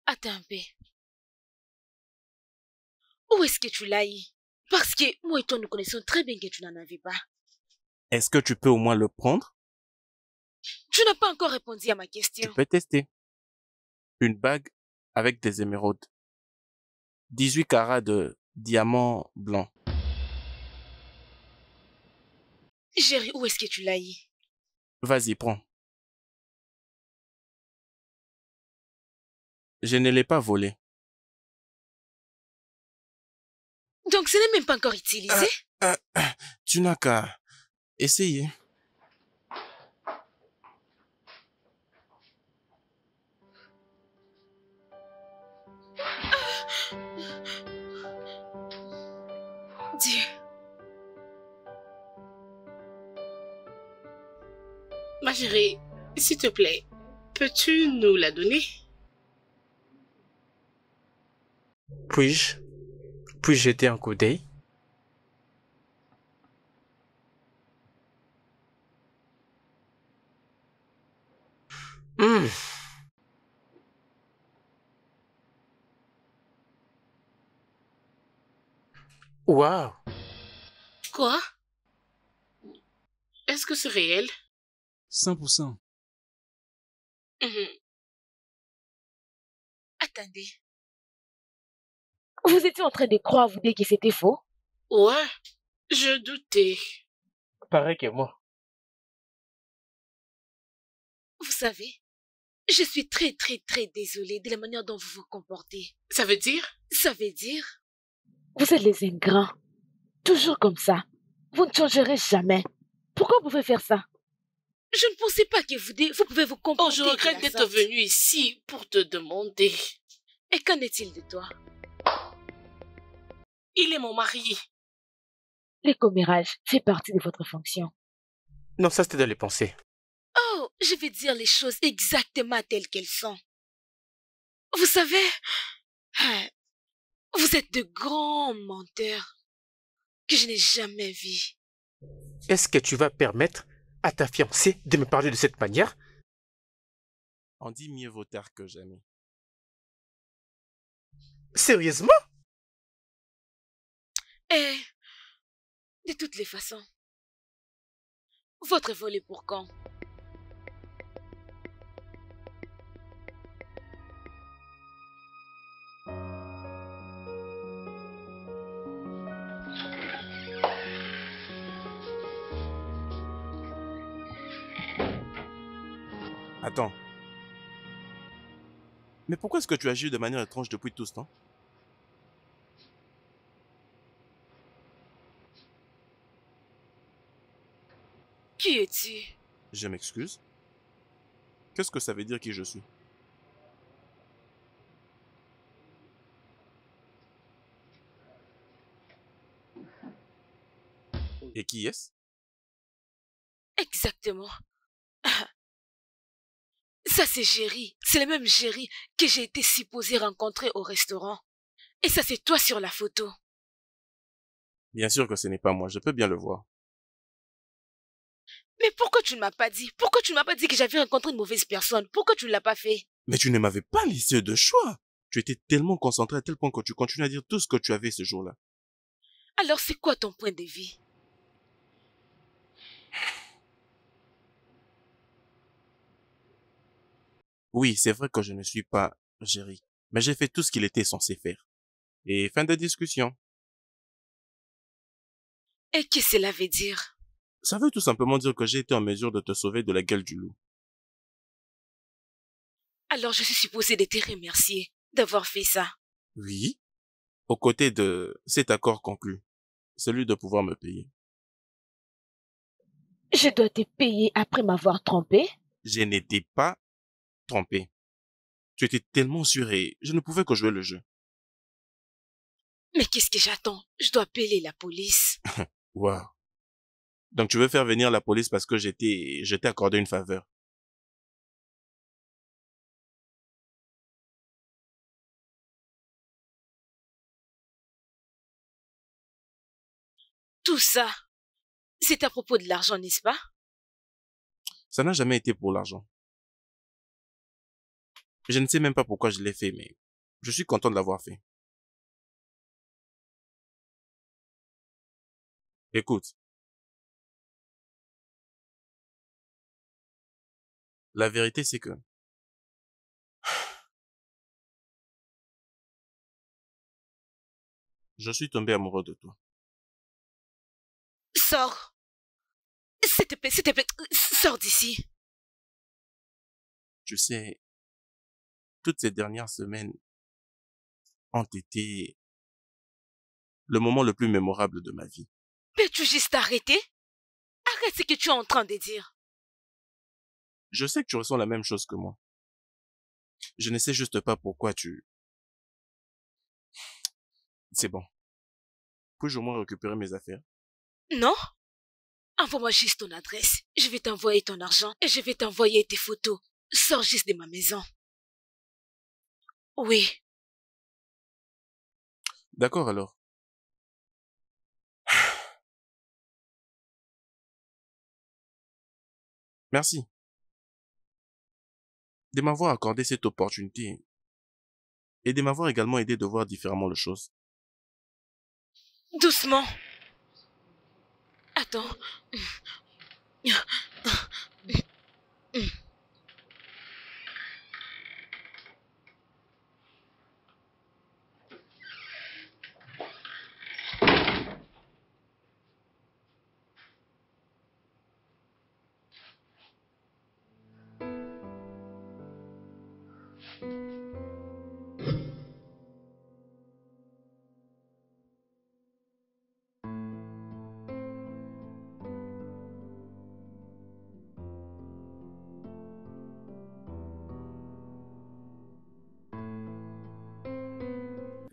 Attends un peu. Où est-ce que tu l'as eu? Parce que moi et toi, nous connaissons très bien que tu n'en avais pas. Est-ce que tu peux au moins le prendre? Tu n'as pas encore répondu à ma question. Tu peux tester. Une bague avec des émeraudes. 18 carats de diamants blancs. Chérie, où est-ce que tu l'as eu? Vas-y, prends. Je ne l'ai pas volé. Donc ce n'est même pas encore utilisé? Tu n'as qu'à essayer. Dieu. Ma chérie, s'il te plaît, peux-tu nous la donner? Puis-je jeter un coup d'œil? Waouh! Quoi? Est-ce que c'est réel? 100%. Attendez. Vous étiez en train de croire, vous dire que c'était faux? Ouais, je doutais. Pareil que moi. Vous savez, je suis très désolée de la manière dont vous vous comportez. Ça veut dire? Ça veut dire? Vous êtes les ingrats. Toujours comme ça. Vous ne changerez jamais. Pourquoi vous pouvez faire ça? Je ne pensais pas que vous pouvez vous comporter. Oh, je regrette de la d'être sorte. venue ici pour te demander. Et qu'en est-il de toi? Il est mon mari. Les commérages fait partie de votre fonction. Non, ça c'était dans les pensées. Oh, je vais dire les choses exactement telles qu'elles sont. Vous savez, vous êtes de grands menteurs que je n'ai jamais vus. Est-ce que tu vas permettre à ta fiancée de me parler de cette manière? On dit mieux vaut tard que jamais. Sérieusement? Et, de toutes les façons, votre vol est pour quand? Attends. Mais pourquoi est-ce que tu agis de manière étrange depuis tout ce temps? Qui es-tu? Je m'excuse. Qu'est-ce que ça veut dire qui je suis? Et qui est-ce? Exactement. Ça, c'est Géry. C'est le même Géry que j'ai été supposée rencontrer au restaurant. Et ça, c'est toi sur la photo. Bien sûr que ce n'est pas moi, je peux bien le voir. Mais pourquoi tu ne m'as pas dit? Pourquoi tu ne m'as pas dit que j'avais rencontré une mauvaise personne? Pourquoi tu ne l'as pas fait? Mais tu ne m'avais pas laissé de choix. Tu étais tellement concentré à tel point que tu continues à dire tout ce que tu avais ce jour-là. Alors, c'est quoi ton point de vue? Oui, c'est vrai que je ne suis pas Géry, mais j'ai fait tout ce qu'il était censé faire. Et fin de discussion. Et qu'est-ce que cela veut dire? Ça veut tout simplement dire que j'ai été en mesure de te sauver de la gueule du loup. Alors, je suis supposée de te remercier. d'avoir fait ça. Oui, aux côtés de cet accord conclu, celui de pouvoir me payer. Je dois te payer après m'avoir trompé? Je n'étais pas trompé. Tu étais tellement sûr et je ne pouvais que jouer le jeu. Mais qu'est-ce que j'attends? Je dois appeler la police. Waouh. Donc tu veux faire venir la police parce que je t'ai accordé une faveur. Tout ça, c'est à propos de l'argent, n'est-ce pas? Ça n'a jamais été pour l'argent. Je ne sais même pas pourquoi je l'ai fait, mais je suis content de l'avoir fait. Écoute, la vérité c'est que je suis tombé amoureux de toi. Sors. S'il te plaît, sors d'ici. Tu sais, toutes ces dernières semaines ont été le moment le plus mémorable de ma vie. Peux-tu juste arrêter? Arrête ce que tu es en train de dire. Je sais que tu ressens la même chose que moi. Je ne sais juste pas pourquoi tu... C'est bon. Puis-je au moins récupérer mes affaires? Non? Envoie-moi juste ton adresse. Je vais t'envoyer ton argent et je vais t'envoyer tes photos. Sors juste de ma maison. Oui. D'accord alors. Merci de m'avoir accordé cette opportunité et de m'avoir également aidé de voir différemment les choses. Doucement. Attends.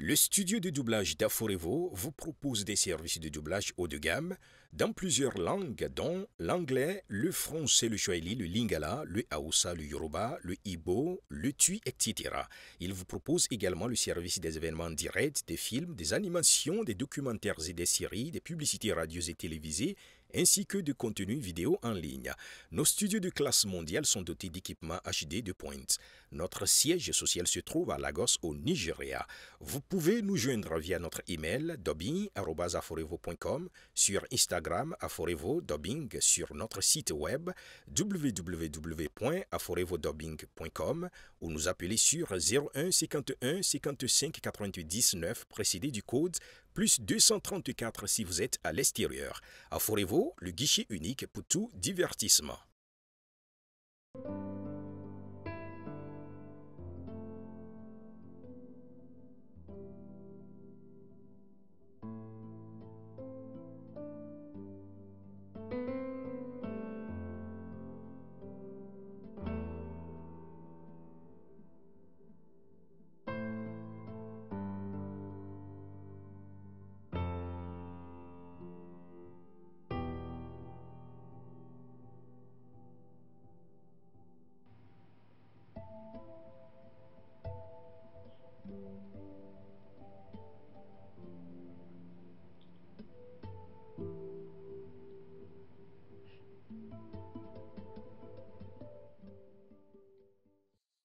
Le studio de doublage d'Aforevo vous propose des services de doublage haut de gamme dans plusieurs langues, dont l'anglais, le français, le swahili, le lingala, le hausa, le yoruba, le igbo, le tui, etc. Il vous propose également le service des événements directs, des films, des animations, des documentaires et des séries, des publicités radio et télévisées, ainsi que de contenus vidéo en ligne. Nos studios de classe mondiale sont dotés d'équipements HD de pointe. Notre siège social se trouve à Lagos, au Nigeria. Vous pouvez nous joindre via notre email dubbing@aforevo.com, sur Instagram Aforevo Dubbing, sur notre site web www.aforevodubbing.com ou nous appeler sur 01 51 55 88 19 précédé du code plus 234 si vous êtes à l'extérieur. Aforevo, le guichet unique pour tout divertissement.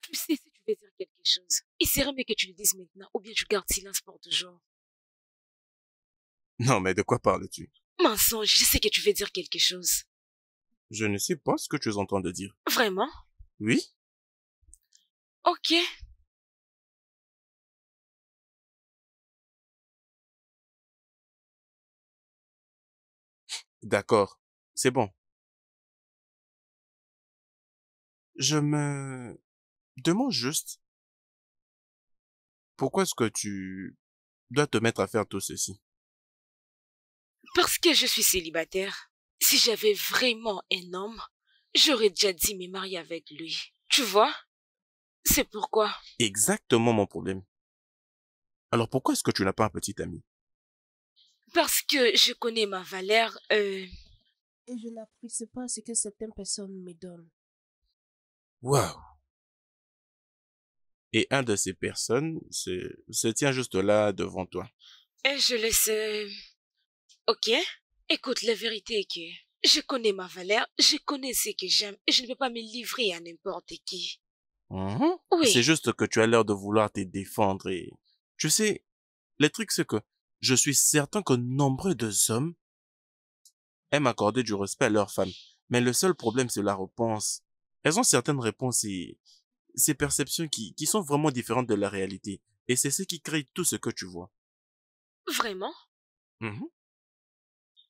Tu sais si tu veux dire quelque chose. Il serait mieux que tu le dises maintenant ou bien tu gardes silence pour toujours. Non, mais de quoi parles-tu? Mensonge, je sais que tu veux dire quelque chose. Je ne sais pas ce que tu es en train de dire. Vraiment? Oui? Ok. D'accord, c'est bon. Je me demande juste pourquoi est-ce que tu dois te mettre à faire tout ceci? Parce que je suis célibataire. Si j'avais vraiment un homme, j'aurais déjà dit me marier avec lui. Tu vois? C'est pourquoi. Exactement mon problème. Alors pourquoi est-ce que tu n'as pas un petit ami? Parce que je connais ma valeur. Et je n'apprécie pas ce que certaines personnes me donnent. Waouh! Et un de ces personnes se tient juste là devant toi. Et je le sais. Ok? Écoute, la vérité est que je connais ma valeur, je connais ce que j'aime et je ne peux pas me livrer à n'importe qui. Mhm. Oui. C'est juste que tu as l'air de vouloir te défendre et... Tu sais, le truc c'est que je suis certain que nombreux de hommes aiment accorder du respect à leurs femmes. Mais le seul problème c'est la réponse. Elles ont certaines réponses et ces perceptions qui sont vraiment différentes de la réalité. Et c'est ce qui crée tout ce que tu vois. Vraiment? Mhm.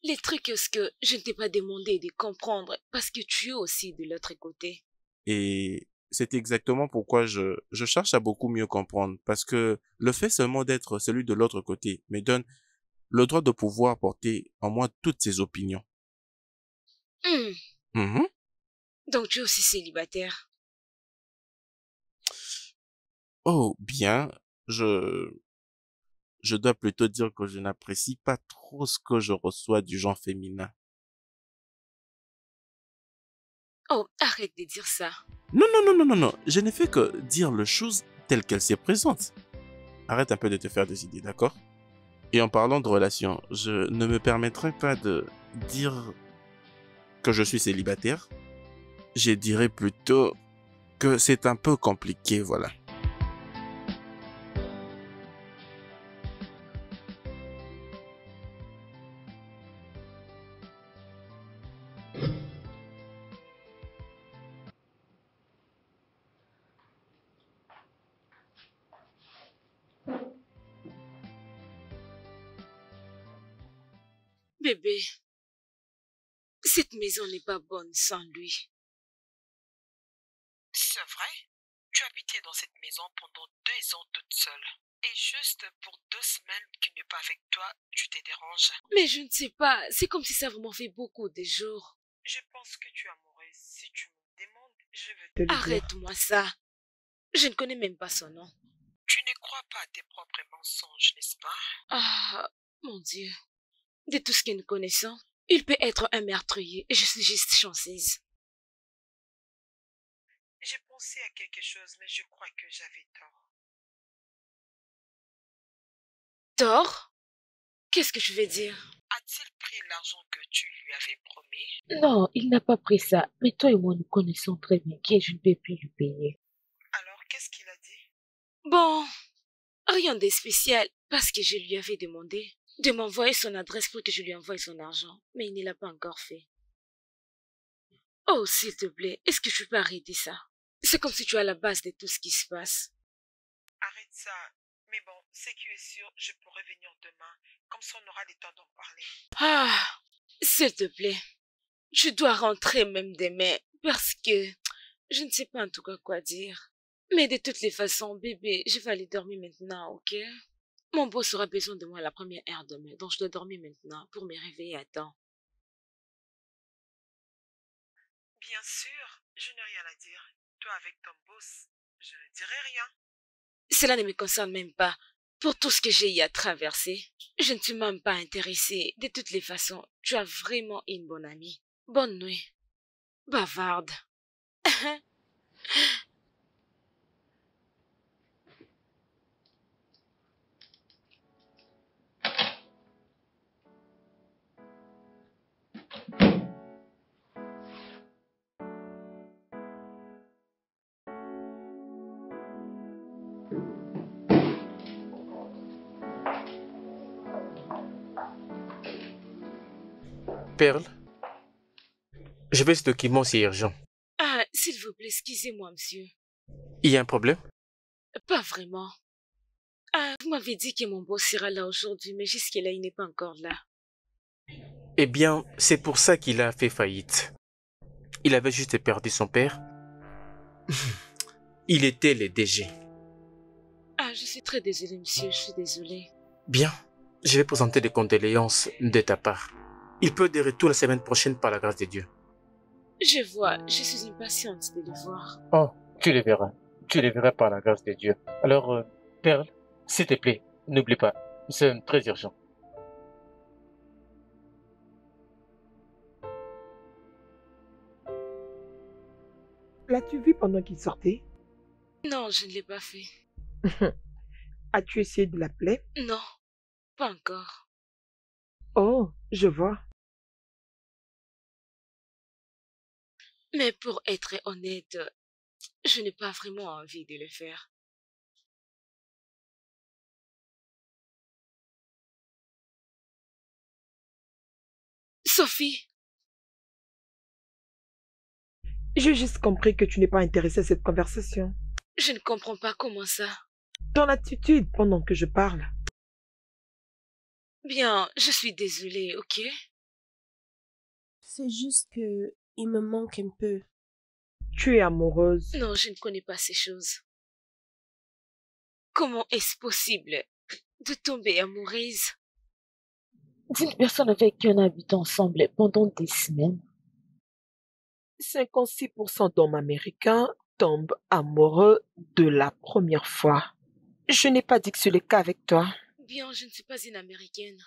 Les trucs est-ce que je ne t'ai pas demandé de comprendre parce que tu es aussi de l'autre côté. Et c'est exactement pourquoi je cherche à beaucoup mieux comprendre. Parce que le fait seulement d'être celui de l'autre côté me donne le droit de pouvoir porter en moi toutes ces opinions. Hmm. Mhm. Donc tu es aussi célibataire. Oh, bien, je dois plutôt dire que je n'apprécie pas trop ce que je reçois du genre féminin. Oh, arrête de dire ça. Non, non, non, non, non, non, je ne fais que dire les choses telles qu'elles se présentent. Arrête un peu de te faire des idées, d'accord? Et en parlant de relations, je ne me permettrai pas de dire que je suis célibataire. Je dirais plutôt que c'est un peu compliqué, voilà. Bébé, cette maison n'est pas bonne sans lui. C'est vrai? Tu habitais dans cette maison pendant 2 ans toute seule. Et juste pour 2 semaines qu'il n'est pas avec toi, tu te déranges. Mais je ne sais pas, c'est comme si ça vraiment fait beaucoup de jours. Je pense que tu es amoureuse. Si tu me demandes, je vais te le dire. Arrête-moi ça. Je ne connais même pas son nom. Tu ne crois pas à tes propres mensonges, n'est-ce pas? Ah, mon Dieu. De tout ce que nous connaissons, il peut être un meurtrier et je suis juste chanceuse. J'ai pensé à quelque chose, mais je crois que j'avais tort. Tort? Qu'est-ce que je veux dire? A-t-il pris l'argent que tu lui avais promis? Non, il n'a pas pris ça. Mais toi et moi, nous connaissons très bien que je ne peux plus lui payer. Alors, qu'est-ce qu'il a dit? Bon, rien de spécial parce que je lui avais demandé de m'envoyer son adresse pour que je lui envoie son argent. Mais il ne l'a pas encore fait. Oh, s'il te plaît, est-ce que tu peux arrêter ça? C'est comme si tu es à la base de tout ce qui se passe. Arrête ça. Mais bon, ce qui est sûr, je pourrai venir demain. Comme ça, on aura le temps d'en parler. Ah, s'il te plaît, je dois rentrer même demain parce que je ne sais pas en tout cas quoi dire. Mais de toutes les façons, bébé, je vais aller dormir maintenant, ok? Mon boss aura besoin de moi à la première heure demain, donc je dois dormir maintenant pour me réveiller à temps. Bien sûr, je n'ai rien à dire. Toi avec ton boss, je ne dirai rien. Cela ne me concerne même pas. Pour tout ce que j'ai eu à traverser, je ne suis même pas intéressée. De toutes les façons, tu as vraiment une bonne amie. Bonne nuit. Bavarde. Perle, je veux ce document, c'est urgent. Ah, s'il vous plaît, excusez-moi, monsieur. Il y a un problème? Pas vraiment. Ah, vous m'avez dit que mon boss sera là aujourd'hui, mais jusque-là, il n'est pas encore là. Eh bien, c'est pour ça qu'il a fait faillite. Il avait juste perdu son père. Il était le DG. Ah, je suis très désolée, monsieur, je suis désolée. Bien, je vais présenter des condoléances de ta part. Il peut de retour la semaine prochaine par la grâce de Dieu. Je vois, je suis impatiente de le voir. Oh, tu les verras. Tu les verras par la grâce de Dieu. Alors, Perle, s'il te plaît, n'oublie pas, c'est très urgent. L'as-tu vu pendant qu'il sortait? Non, je ne l'ai pas fait. As-tu essayé de l'appeler? Non, pas encore. Oh, je vois. Mais pour être honnête, je n'ai pas vraiment envie de le faire. Sophie, J'ai juste compris que tu n'es pas intéressée à cette conversation. je ne comprends pas comment ça. Ton attitude pendant que je parle. Bien, je suis désolée, ok? C'est juste que il me manque un peu. Tu es amoureuse. Non, je ne connais pas ces choses. Comment est-ce possible de tomber amoureuse? D'une personne avec qui on habite ensemble pendant des semaines. 56% d'hommes américains tombent amoureux de la première fois. Je n'ai pas dit que c'est le cas avec toi. Bien, je ne suis pas une Américaine.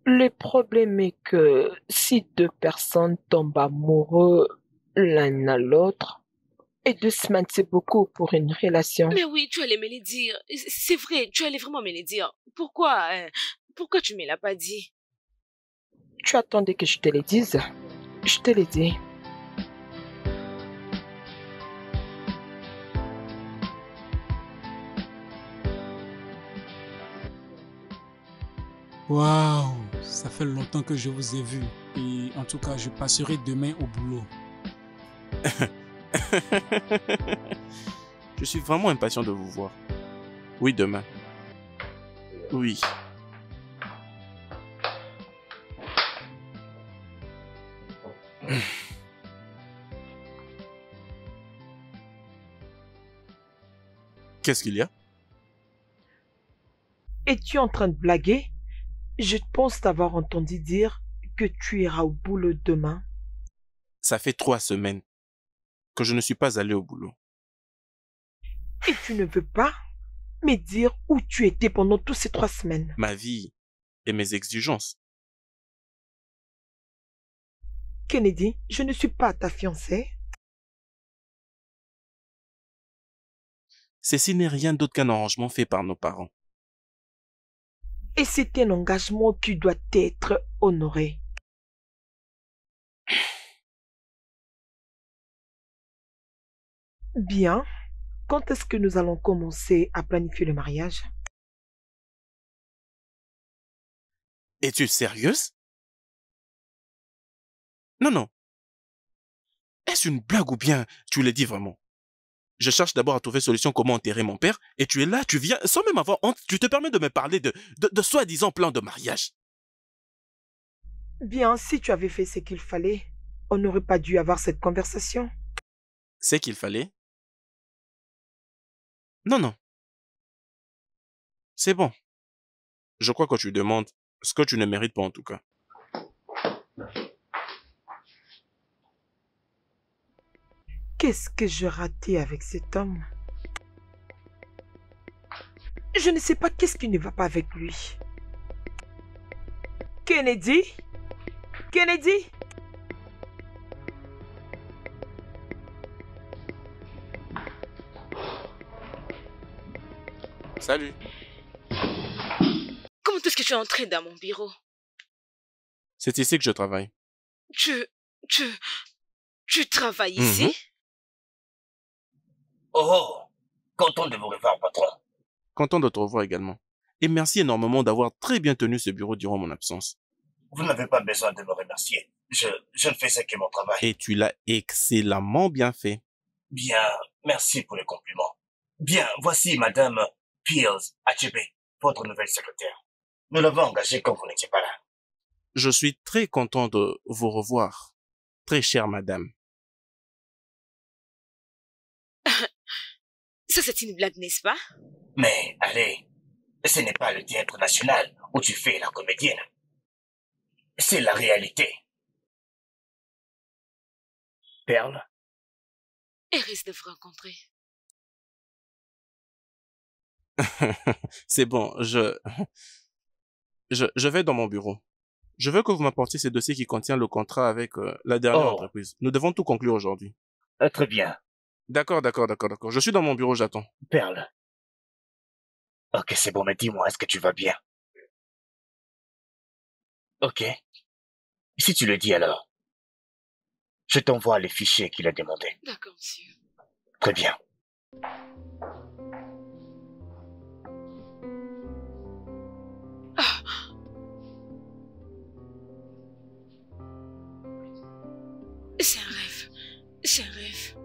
Le problème est que si deux personnes tombent amoureux l'un à l'autre, et 2 semaines c'est beaucoup pour une relation. Mais oui, tu allais me le dire. C'est vrai, tu allais vraiment me le dire. Pourquoi, pourquoi tu me l'as pas dit? Tu attendais que je te le dise? Je te l'ai dit. Waouh, ça fait longtemps que je vous ai vu. Et en tout cas, je passerai demain au boulot. Je suis vraiment impatient de vous voir. Oui, demain. Oui. Qu'est-ce qu'il y a? Es-tu en train de blaguer? Je pense t'avoir entendu dire que tu iras au boulot demain. Ça fait 3 semaines que je ne suis pas allé au boulot. Et tu ne veux pas me dire où tu étais pendant toutes ces 3 semaines. Ma vie et mes exigences. Kennedy, je ne suis pas ta fiancée. Ceci n'est rien d'autre qu'un arrangement fait par nos parents. Et c'est un engagement qui doit être honoré. Bien. Quand est-ce que nous allons commencer à planifier le mariage? Es-tu sérieuse? Non, non. Est-ce une blague ou bien tu le dis vraiment? Je cherche d'abord à trouver solution comment enterrer mon père et tu es là, tu viens, sans même avoir honte, tu te permets de me parler de soi-disant plan de mariage. Bien, si tu avais fait ce qu'il fallait, on n'aurait pas dû avoir cette conversation. C'est qu'il fallait? Non, non. C'est bon. Je crois que tu demandes ce que tu ne mérites pas en tout cas. Qu'est-ce que j'ai raté avec cet homme? Je ne sais pas qu'est-ce qui ne va pas avec lui. Kennedy? Kennedy? Salut. Comment est-ce que tu es entré dans mon bureau? C'est ici que je travaille. Tu travailles ici? Oh, content de vous revoir, patron. Content de te revoir également. Et merci énormément d'avoir très bien tenu ce bureau durant mon absence. Vous n'avez pas besoin de me remercier. Je ne faisais que mon travail. Et tu l'as excellemment bien fait. Bien, merci pour les compliments. Bien, voici Madame Peels HB, votre nouvelle secrétaire. Nous l'avons engagée quand vous n'étiez pas là. Je suis très content de vous revoir, très chère madame. Ça, c'est une blague, n'est-ce pas? Mais, allez, ce n'est pas le théâtre national où tu fais la comédienne. C'est la réalité. Perle? Eris de vous rencontrer. C'est bon, je vais dans mon bureau. Je veux que vous m'apportiez ces dossiers qui contiennent le contrat avec la dernière entreprise. Nous devons tout conclure aujourd'hui. Très bien. D'accord. Je suis dans mon bureau, j'attends. Perle. Ok, c'est bon, mais dis-moi, est-ce que tu vas bien? Ok. Si tu le dis alors, je t'envoie les fichiers qu'il a demandés. D'accord, monsieur. Très bien. C'est un rêve. C'est un rêve.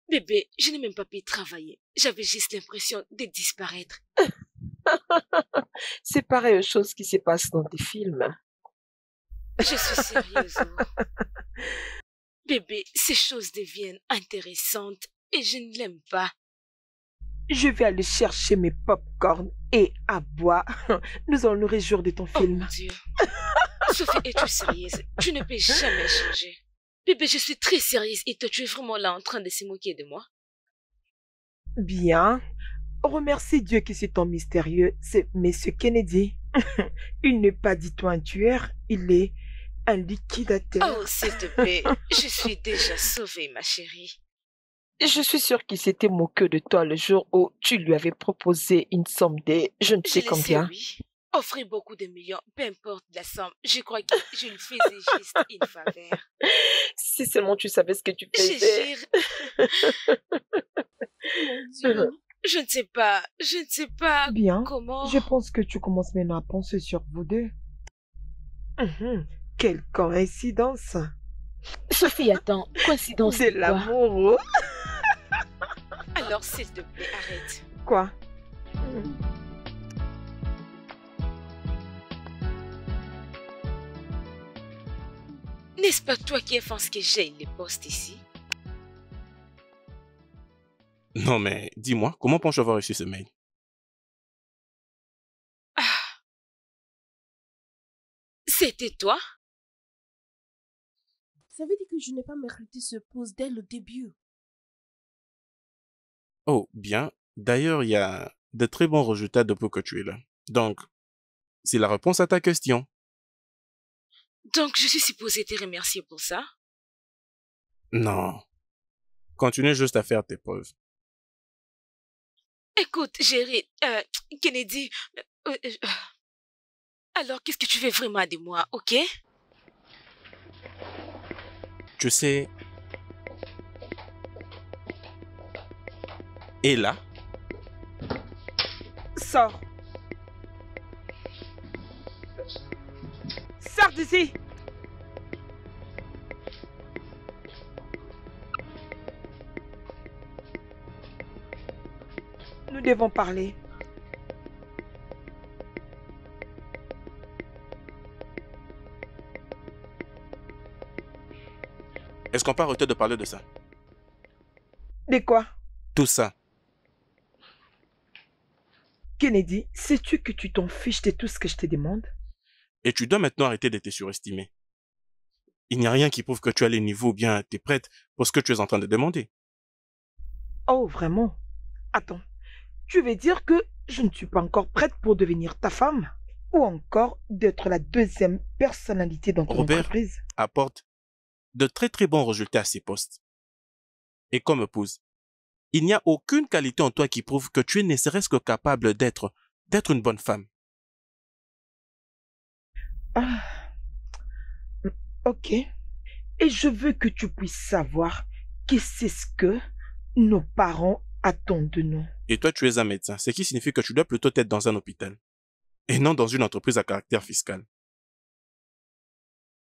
Bébé, je n'ai même pas pu travailler. J'avais juste l'impression de disparaître. C'est pareil aux choses qui se passent dans des films. Je suis sérieuse. Bébé, ces choses deviennent intéressantes et je ne l'aime pas. Je vais aller chercher mes pop-corn et à boire. Nous allons nous réjouir de ton film. Oh mon Dieu. Sophie, es-tu sérieuse? Tu ne peux jamais changer. Bébé, je suis très sérieuse et toi, tu es vraiment là en train de se moquer de moi? Bien. Remercie Dieu que c'est ton mystérieux. C'est Monsieur Kennedy. Il n'est pas du tout un tueur. Il est un liquidateur. Oh, s'il te plaît. Je suis déjà sauvée, ma chérie. Je suis sûre qu'il s'était moqué de toi le jour où tu lui avais proposé une somme de je ne sais combien. Oui. Offrir beaucoup de millions, peu importe la somme. Je crois que je lui faisais juste une faveur. Si seulement tu savais ce que tu faisais. Mon Dieu. Je ne sais pas Bien. comment... Je pense que tu commences maintenant à penser sur vous deux. Quelle coïncidence. Sophie, attends. Coïncidence. C'est l'amour. Alors, s'il te plaît, arrête. Quoi? N'est-ce pas toi qui penses que j'ai les postes ici? Non, mais dis-moi, comment penses-tu avoir reçu ce mail? C'était toi? Ça veut dire que je n'ai pas mérité ce poste dès le début. Oh, bien. D'ailleurs, il y a de très bons résultats depuis que tu es là. Donc, c'est la réponse à ta question. Donc, je suis supposée te remercier pour ça? Non. Continue juste à faire tes preuves. Écoute, Jerry, Kennedy, alors qu'est-ce que tu veux vraiment de moi, ok? Tu sais... Et là? Sors. Sors d'ici. Nous devons parler. Est-ce qu'on peut arrêter de parler de ça? De quoi? Tout ça. Kennedy, sais-tu que tu t'en fiches de tout ce que je te demande? Et tu dois maintenant arrêter de te surestimer. Il n'y a rien qui prouve que tu as les niveaux ou bien tu es prête pour ce que tu es en train de demander. Oh, vraiment? Attends, tu veux dire que je ne suis pas encore prête pour devenir ta femme? Ou encore d'être la deuxième personnalité dans ton entreprise? Robert apporte de très très bons résultats à ses postes. Et comme épouse, il n'y a aucune qualité en toi qui prouve que tu es ne serait-ce que capable d'être une bonne femme. Ah, ok. Et je veux que tu puisses savoir que c'est ce que nos parents attendent de nous. Et toi, tu es un médecin, ce qui signifie que tu dois plutôt être dans un hôpital et non dans une entreprise à caractère fiscal.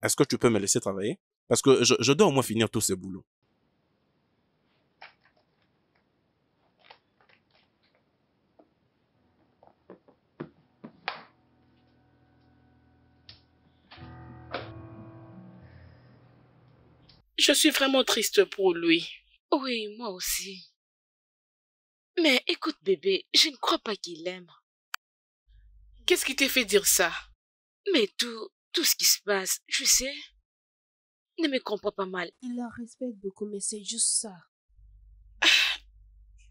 Est-ce que tu peux me laisser travailler? Parce que je dois au moins finir tous ces boulots. Je suis vraiment triste pour lui. Oui, moi aussi. Mais écoute, bébé, je ne crois pas qu'il aime. Qu'est-ce qui t'a fait dire ça? Mais tout ce qui se passe, tu sais, ne me comprends pas mal. Il la respecte beaucoup, mais c'est juste ça.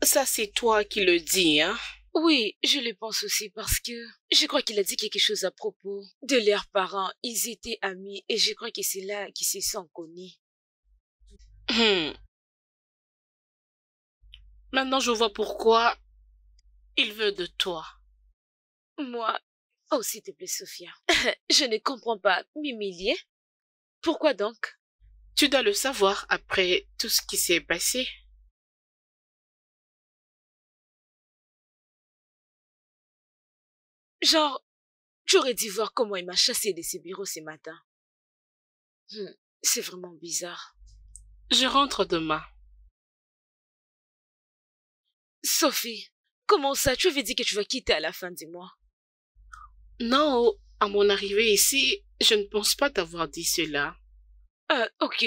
Ça, c'est toi qui le dis, hein? Oui, je le pense aussi parce que je crois qu'il a dit quelque chose à propos de leurs parents. Ils étaient amis et je crois que c'est là qu'ils se sont connus. Maintenant, je vois pourquoi il veut de toi. Moi, oh s'il te plaît, Sophia, je ne comprends pas. M'humilier? Pourquoi donc? Tu dois le savoir après tout ce qui s'est passé. Genre, j'aurais dû voir comment il m'a chassé de ce bureau ce matin. C'est vraiment bizarre. Je rentre demain. Sophie, comment ça? Tu avais dit que tu vas quitter à la fin du mois. Non, à mon arrivée ici, je ne pense pas t'avoir dit cela. Ok,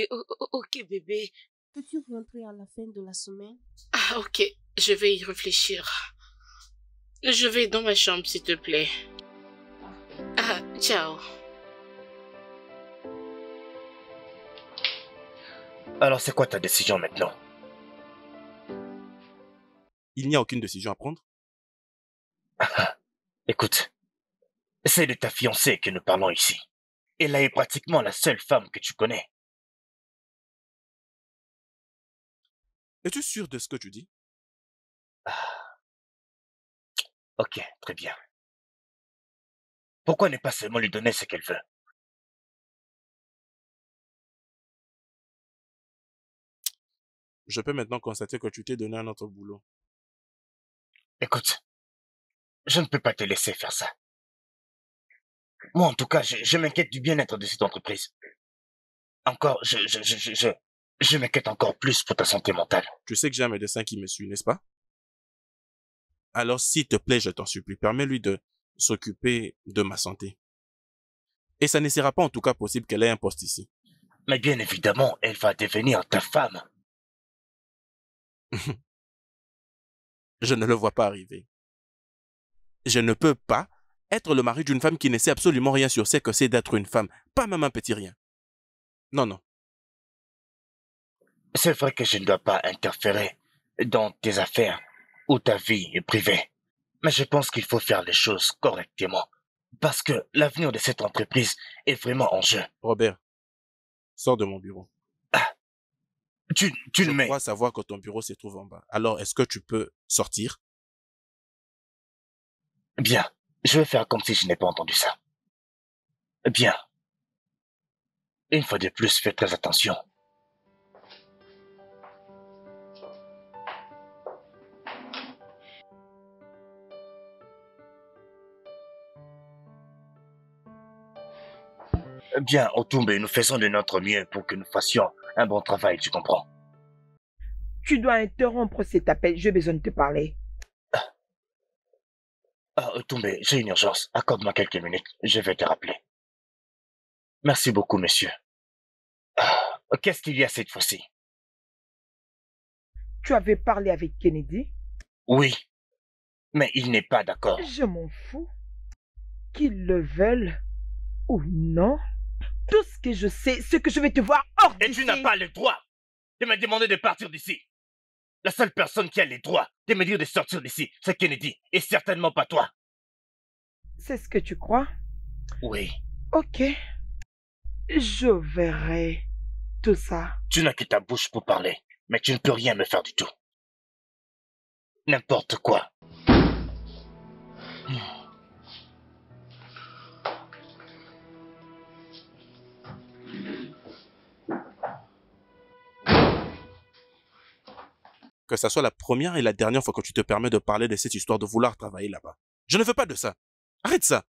bébé. Peux-tu rentrer à la fin de la semaine? Ah, ok, je vais y réfléchir. Je vais dans ma chambre, s'il te plaît. Ah, ciao. Alors, c'est quoi ta décision maintenant? Il n'y a aucune décision à prendre. Écoute, c'est de ta fiancée que nous parlons ici. Elle est pratiquement la seule femme que tu connais. Es-tu sûr de ce que tu dis? Ok, très bien. Pourquoi ne pas seulement lui donner ce qu'elle veut? Je peux maintenant constater que tu t'es donné un autre boulot. Écoute, je ne peux pas te laisser faire ça. Moi, en tout cas, je m'inquiète du bien-être de cette entreprise. Encore, je m'inquiète encore plus pour ta santé mentale. Tu sais que j'ai un médecin qui me suit, n'est-ce pas? Alors, s'il te plaît, je t'en supplie, permets-lui de s'occuper de ma santé. Et ça ne sera pas en tout cas possible qu'elle ait un poste ici. Mais bien évidemment, elle va devenir ta femme. Je ne le vois pas arriver. Je ne peux pas être le mari d'une femme qui ne sait absolument rien sur ce que c'est d'être une femme. Pas même un petit rien. Non, non. C'est vrai que je ne dois pas interférer dans tes affaires ou ta vie privée. Mais je pense qu'il faut faire les choses correctement. Parce que l'avenir de cette entreprise est vraiment en jeu. Robert, sors de mon bureau. Tu le mets. Je crois savoir que ton bureau se trouve en bas. Alors, est-ce que tu peux sortir? Bien. Je vais faire comme si je n'ai pas entendu ça. Bien. Une fois de plus, fais très attention. Bien, Otumbe, nous faisons de notre mieux pour que nous fassions un bon travail, tu comprends? Tu dois interrompre cet appel, j'ai besoin de te parler. Otumbe, j'ai une urgence. Accorde-moi quelques minutes, je vais te rappeler. Merci beaucoup, monsieur. Qu'est-ce qu'il y a cette fois-ci? Tu avais parlé avec Kennedy? Oui, mais il n'est pas d'accord. Je m'en fous. Qu'ils le veulent ou non, tout ce que je sais, c'est que je vais te voir hors d'ici. Et tu n'as pas le droit de me demander de partir d'ici. La seule personne qui a le droit de me dire de sortir d'ici, c'est Kennedy, et certainement pas toi. C'est ce que tu crois? Oui. Ok. Je verrai tout ça. Tu n'as que ta bouche pour parler, mais tu ne peux rien me faire du tout. N'importe quoi. Que ça soit la première et la dernière fois que tu te permets de parler de cette histoire de vouloir travailler là-bas. Je ne veux pas de ça. Arrête ça.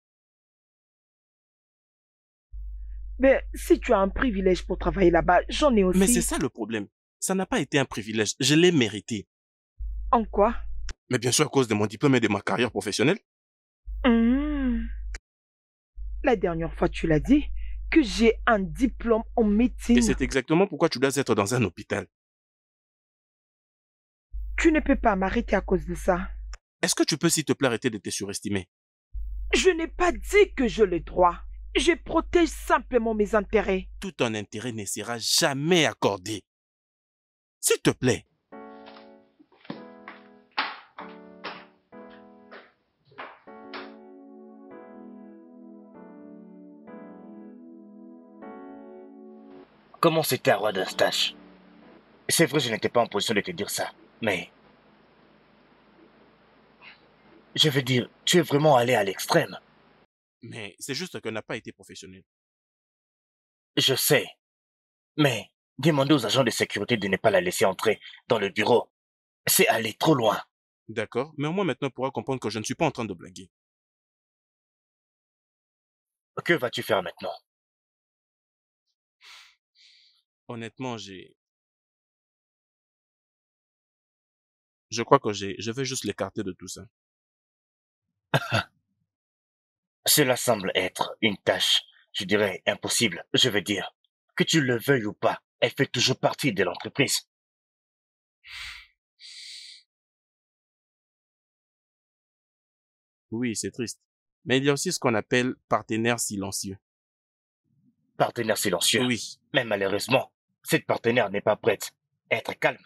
Mais si tu as un privilège pour travailler là-bas, j'en ai aussi. Mais c'est ça le problème. Ça n'a pas été un privilège. Je l'ai mérité. En quoi? Mais bien sûr à cause de mon diplôme et de ma carrière professionnelle. La dernière fois, tu l'as dit que j'ai un diplôme en médecine. Et c'est exactement pourquoi tu dois être dans un hôpital. Tu ne peux pas m'arrêter à cause de ça. Est-ce que tu peux, s'il te plaît, arrêter de te surestimer? Je n'ai pas dit que je le droit. Je protège simplement mes intérêts. Tout ton intérêt ne sera jamais accordé. S'il te plaît. Comment c'était à roi d'un stage? C'est vrai, je n'étais pas en position de te dire ça, mais... Je veux dire, tu es vraiment allé à l'extrême. Mais c'est juste qu'elle n'a pas été professionnelle. Je sais, mais demander aux agents de sécurité de ne pas la laisser entrer dans le bureau, c'est aller trop loin. D'accord, mais au moins maintenant pourra comprendre que je ne suis pas en train de blaguer. Que vas-tu faire maintenant? Honnêtement, je crois que je vais juste l'écarter de tout ça. Cela semble être une tâche, je dirais, impossible. Je veux dire, que tu le veuilles ou pas, elle fait toujours partie de l'entreprise. Oui, c'est triste. Mais il y a aussi ce qu'on appelle partenaire silencieux. Partenaire silencieux? Oui. Mais malheureusement, cette partenaire n'est pas prête à être calme.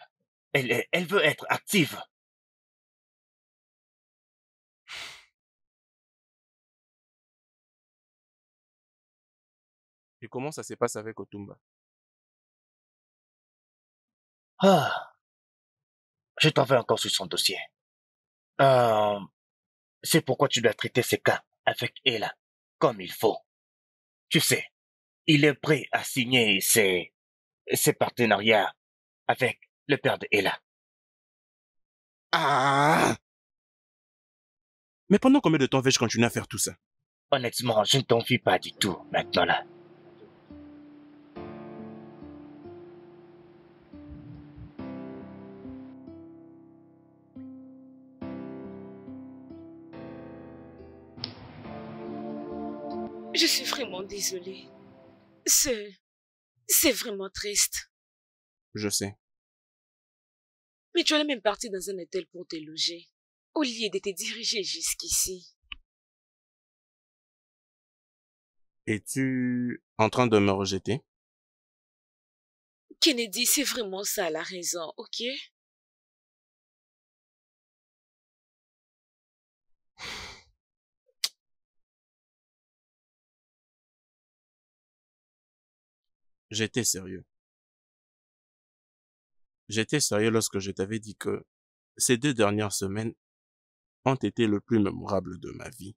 Elle veut être active. Et comment ça se passe avec Otumba? Ah, je t'en vais encore sur son dossier. C'est pourquoi tu dois traiter ces cas avec Ella comme il faut. Tu sais, il est prêt à signer ses partenariats avec le père de Ella. Ah! Mais pendant combien de temps vais-je continuer à faire tout ça? Honnêtement, je ne t'envie pas du tout maintenant là. Je suis vraiment désolée. C'est vraiment triste. Je sais. Mais tu allais même partir dans un hôtel pour te loger, au lieu de te diriger jusqu'ici. Es-tu en train de me rejeter? Kennedy, c'est vraiment ça la raison, ok? J'étais sérieux. J'étais sérieux lorsque je t'avais dit que ces 2 dernières semaines ont été le plus mémorable de ma vie.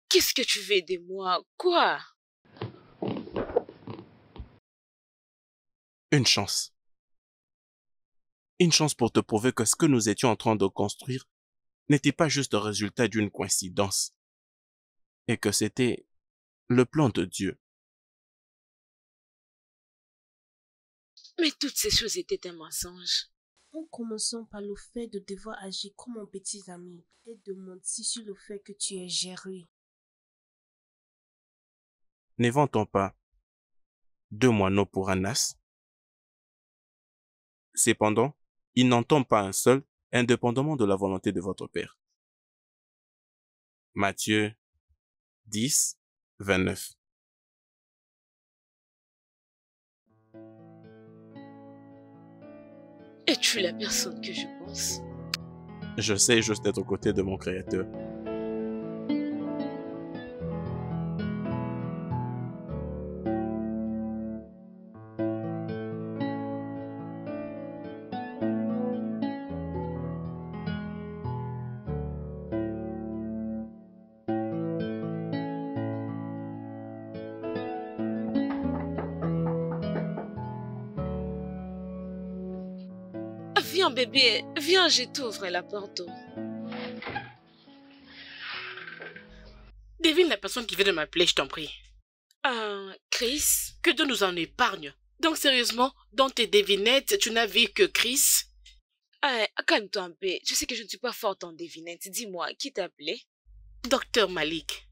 Qu'est-ce que tu veux de moi? Quoi? Une chance. Une chance pour te prouver que ce que nous étions en train de construire n'était pas juste le résultat d'une coïncidence, et que c'était le plan de Dieu. Mais toutes ces choses étaient un mensonge. En commençant par le fait de devoir agir comme mon petit ami et de mentir sur le fait que tu es géré. Ne vend-on pas 2 moineaux pour un as? Cependant, il n'en tombe pas un seul, indépendamment de la volonté de votre Père. Matthieu 10, 29. Es-tu la personne que je pense? Je sais juste être aux côtés de mon Créateur. Viens bébé, viens, je t'ouvre la porte. Devine la personne qui vient de m'appeler, je t'en prie. Chris? Que Dieu nous en épargne. Donc sérieusement, dans tes devinettes, tu n'as vu que Chris? Calme-toi un peu. Je sais que je ne suis pas forte en devinettes. Dis-moi, qui t'a appelé? Docteur Malik.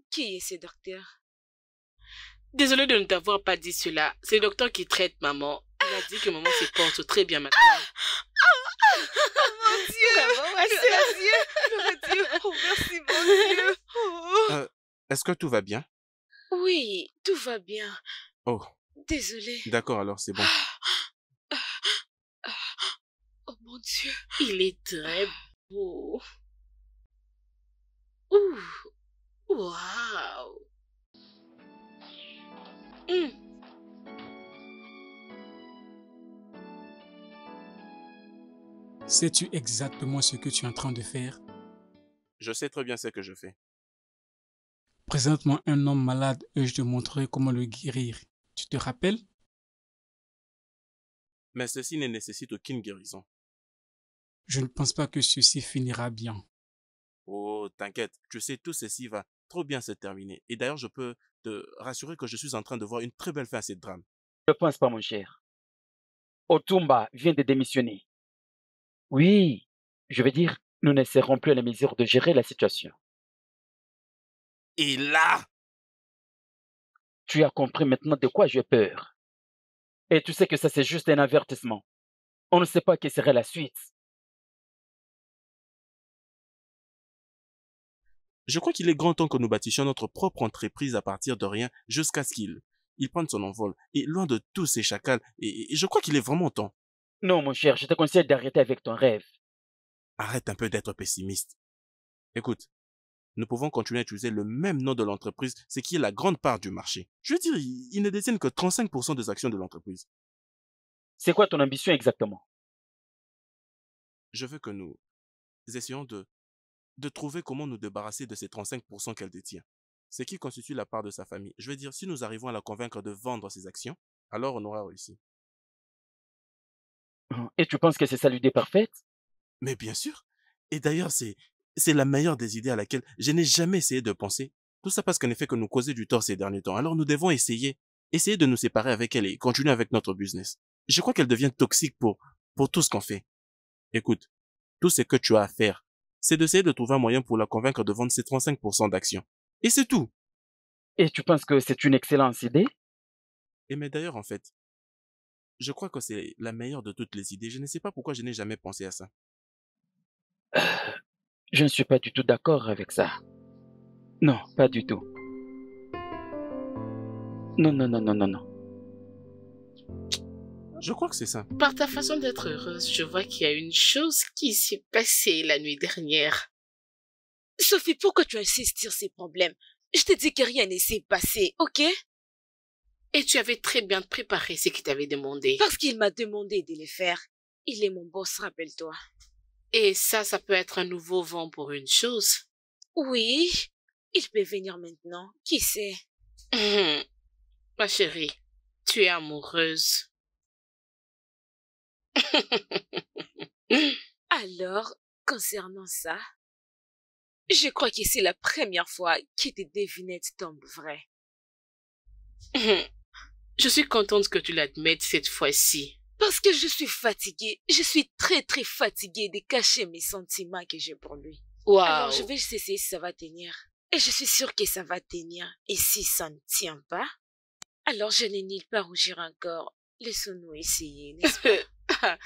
Qui est ce docteur? Désolée de ne t'avoir pas dit cela. C'est le docteur qui traite maman. Il a dit que maman se porte très bien maintenant. Mon Dieu! Mon Dieu! Oh, merci, mon Dieu! Oh. Est-ce que tout va bien? Oui, tout va bien. Oh. Désolée. D'accord, alors c'est bon. Oh mon Dieu. Il est très beau. Ouh. Waouh. Sais-tu exactement ce que tu es en train de faire? Je sais très bien ce que je fais. Présente-moi un homme malade et je te montrerai comment le guérir. Tu te rappelles? Mais ceci ne nécessite aucune guérison. Je ne pense pas que ceci finira bien. Oh, t'inquiète, tu sais, tout ceci va trop bien se terminer. Et d'ailleurs, je peux te rassurer que je suis en train de voir une très belle fin à ce drame. Je ne pense pas, mon cher. Otumba vient de démissionner. Oui, je veux dire, nous ne serons plus à la mesure de gérer la situation. Et là, tu as compris maintenant de quoi j'ai peur. Et tu sais que ça, c'est juste un avertissement. On ne sait pas quelle serait la suite. je crois qu'il est grand temps que nous bâtissions notre propre entreprise à partir de rien jusqu'à ce qu'il prenne son envol. Et loin de tous ces chacals, et je crois qu'il est vraiment temps. Non, mon cher, je te conseille d'arrêter avec ton rêve. Arrête un peu d'être pessimiste. Écoute, nous pouvons continuer à utiliser le même nom de l'entreprise, ce qui est la grande part du marché. Je veux dire, ils ne détiennent que 35% des actions de l'entreprise. C'est quoi ton ambition exactement? Je veux que nous essayons de trouver comment nous débarrasser de ces 35% qu'elle détient. Ce qui constitue la part de sa famille. Je veux dire, si nous arrivons à la convaincre de vendre ses actions, alors on aura réussi. Et tu penses que c'est ça l'idée parfaite? Mais bien sûr. Et d'ailleurs, c'est la meilleure des idées à laquelle je n'ai jamais essayé de penser. Tout ça parce qu'elle ne fait que nous causer du tort ces derniers temps. Alors nous devons essayer de nous séparer avec elle et continuer avec notre business. Je crois qu'elle devient toxique pour tout ce qu'on fait. Écoute, tout ce que tu as à faire, c'est d'essayer de trouver un moyen pour la convaincre de vendre ses 35% d'actions. Et c'est tout. Et tu penses que c'est une excellente idée? Et mais d'ailleurs, en fait, je crois que c'est la meilleure de toutes les idées. Je ne sais pas pourquoi je n'ai jamais pensé à ça. Je ne suis pas du tout d'accord avec ça. Non, pas du tout. Non, non, non, non, non, non. Je crois que c'est ça. Par ta façon d'être heureuse, je vois qu'il y a une chose qui s'est passée la nuit dernière. Sophie, pourquoi tu insistes sur ces problèmes? Je te dis que rien ne s'est passé, ok? Et tu avais très bien préparé ce qu'il t'avait demandé. Parce qu'il m'a demandé de le faire. Il est mon boss, rappelle-toi. Et ça peut être un nouveau vent pour une chose. Oui, il peut venir maintenant. Qui sait? Ma chérie, tu es amoureuse. Alors, concernant ça, je crois que c'est la première fois que tes devinettes tombent vraies. Je suis contente que tu l'admettes cette fois-ci. Parce que je suis fatiguée. Je suis très très fatiguée de cacher mes sentiments que j'ai pour lui. Wow. Alors je vais juste essayer si ça va tenir. Et je suis sûre que ça va tenir. Et si ça ne tient pas, alors je n'ai nulle part rougir encore. Laissons-nous essayer, n'est-ce pas?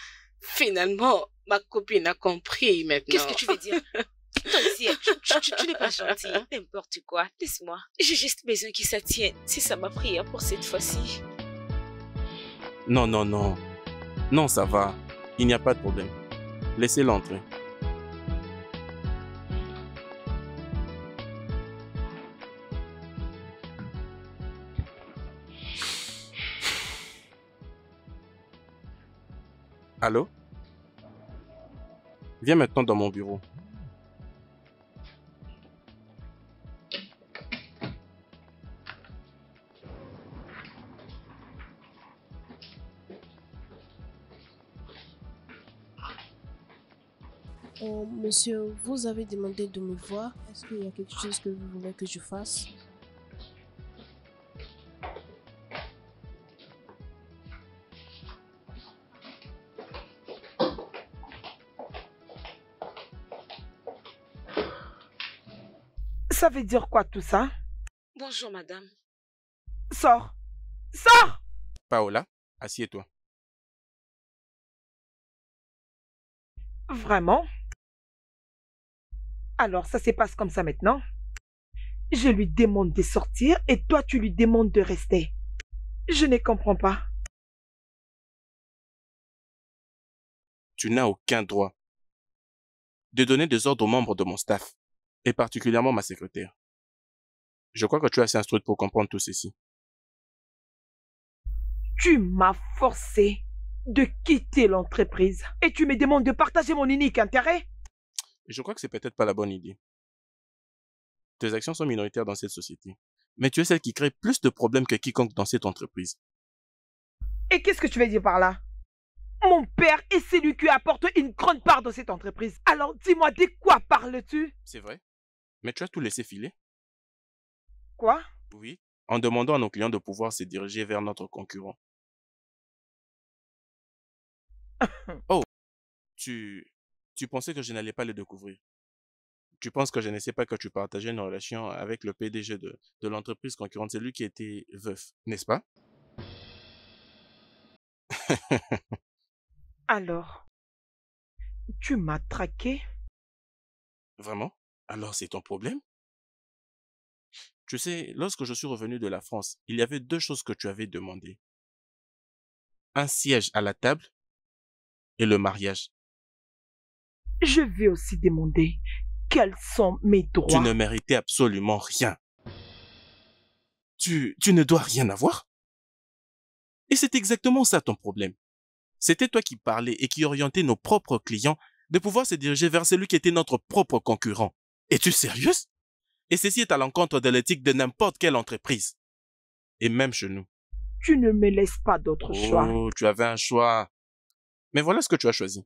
Finalement, ma copine a compris maintenant. Qu'est-ce que tu veux dire? Toi aussi, tu n'es pas gentil. N'importe quoi. Laisse-moi. J'ai juste besoin que ça tienne. C'est ça ma prière pour cette fois-ci. Non, non, non. Non, ça va. Il n'y a pas de problème. Laissez-le entrer. Allô? Viens maintenant dans mon bureau. Monsieur, vous avez demandé de me voir. Est-ce qu'il y a quelque chose que vous voulez que je fasse? Ça veut dire quoi tout ça? Bonjour, madame. Sors. Sors! Paola, assieds-toi. Vraiment? Alors, ça se passe comme ça maintenant? Je lui demande de sortir et toi, tu lui demandes de rester. Je ne comprends pas. Tu n'as aucun droit de donner des ordres aux membres de mon staff, et particulièrement ma secrétaire. Je crois que tu es assez instruite pour comprendre tout ceci. Tu m'as forcé de quitter l'entreprise et tu me demandes de partager mon unique intérêt? Je crois que c'est peut-être pas la bonne idée. Tes actions sont minoritaires dans cette société, mais tu es celle qui crée plus de problèmes que quiconque dans cette entreprise. Et qu'est-ce que tu veux dire par là? Mon père est celui qui apporte une grande part de cette entreprise. Alors dis-moi, de quoi parles-tu? C'est vrai, mais tu as tout laissé filer. Quoi? Oui, en demandant à nos clients de pouvoir se diriger vers notre concurrent. Oh, tu pensais que je n'allais pas le découvrir. Tu penses que je ne sais pas que tu partageais une relation avec le PDG de l'entreprise concurrente, c'est lui qui était veuf, n'est-ce pas? Alors, tu m'as traqué? Vraiment? Alors c'est ton problème? Tu sais, lorsque je suis revenu de la France, il y avait 2 choses que tu avais demandées. Un siège à la table et le mariage. Je vais aussi demander quels sont mes droits. Tu ne méritais absolument rien. Tu ne dois rien avoir. Et c'est exactement ça ton problème. C'était toi qui parlais et qui orientais nos propres clients de pouvoir se diriger vers celui qui était notre propre concurrent. Es-tu sérieuse? Et ceci est à l'encontre de l'éthique de n'importe quelle entreprise. Et même chez nous. Tu ne me laisses pas d'autre choix. Oh, tu avais un choix. Mais voilà ce que tu as choisi.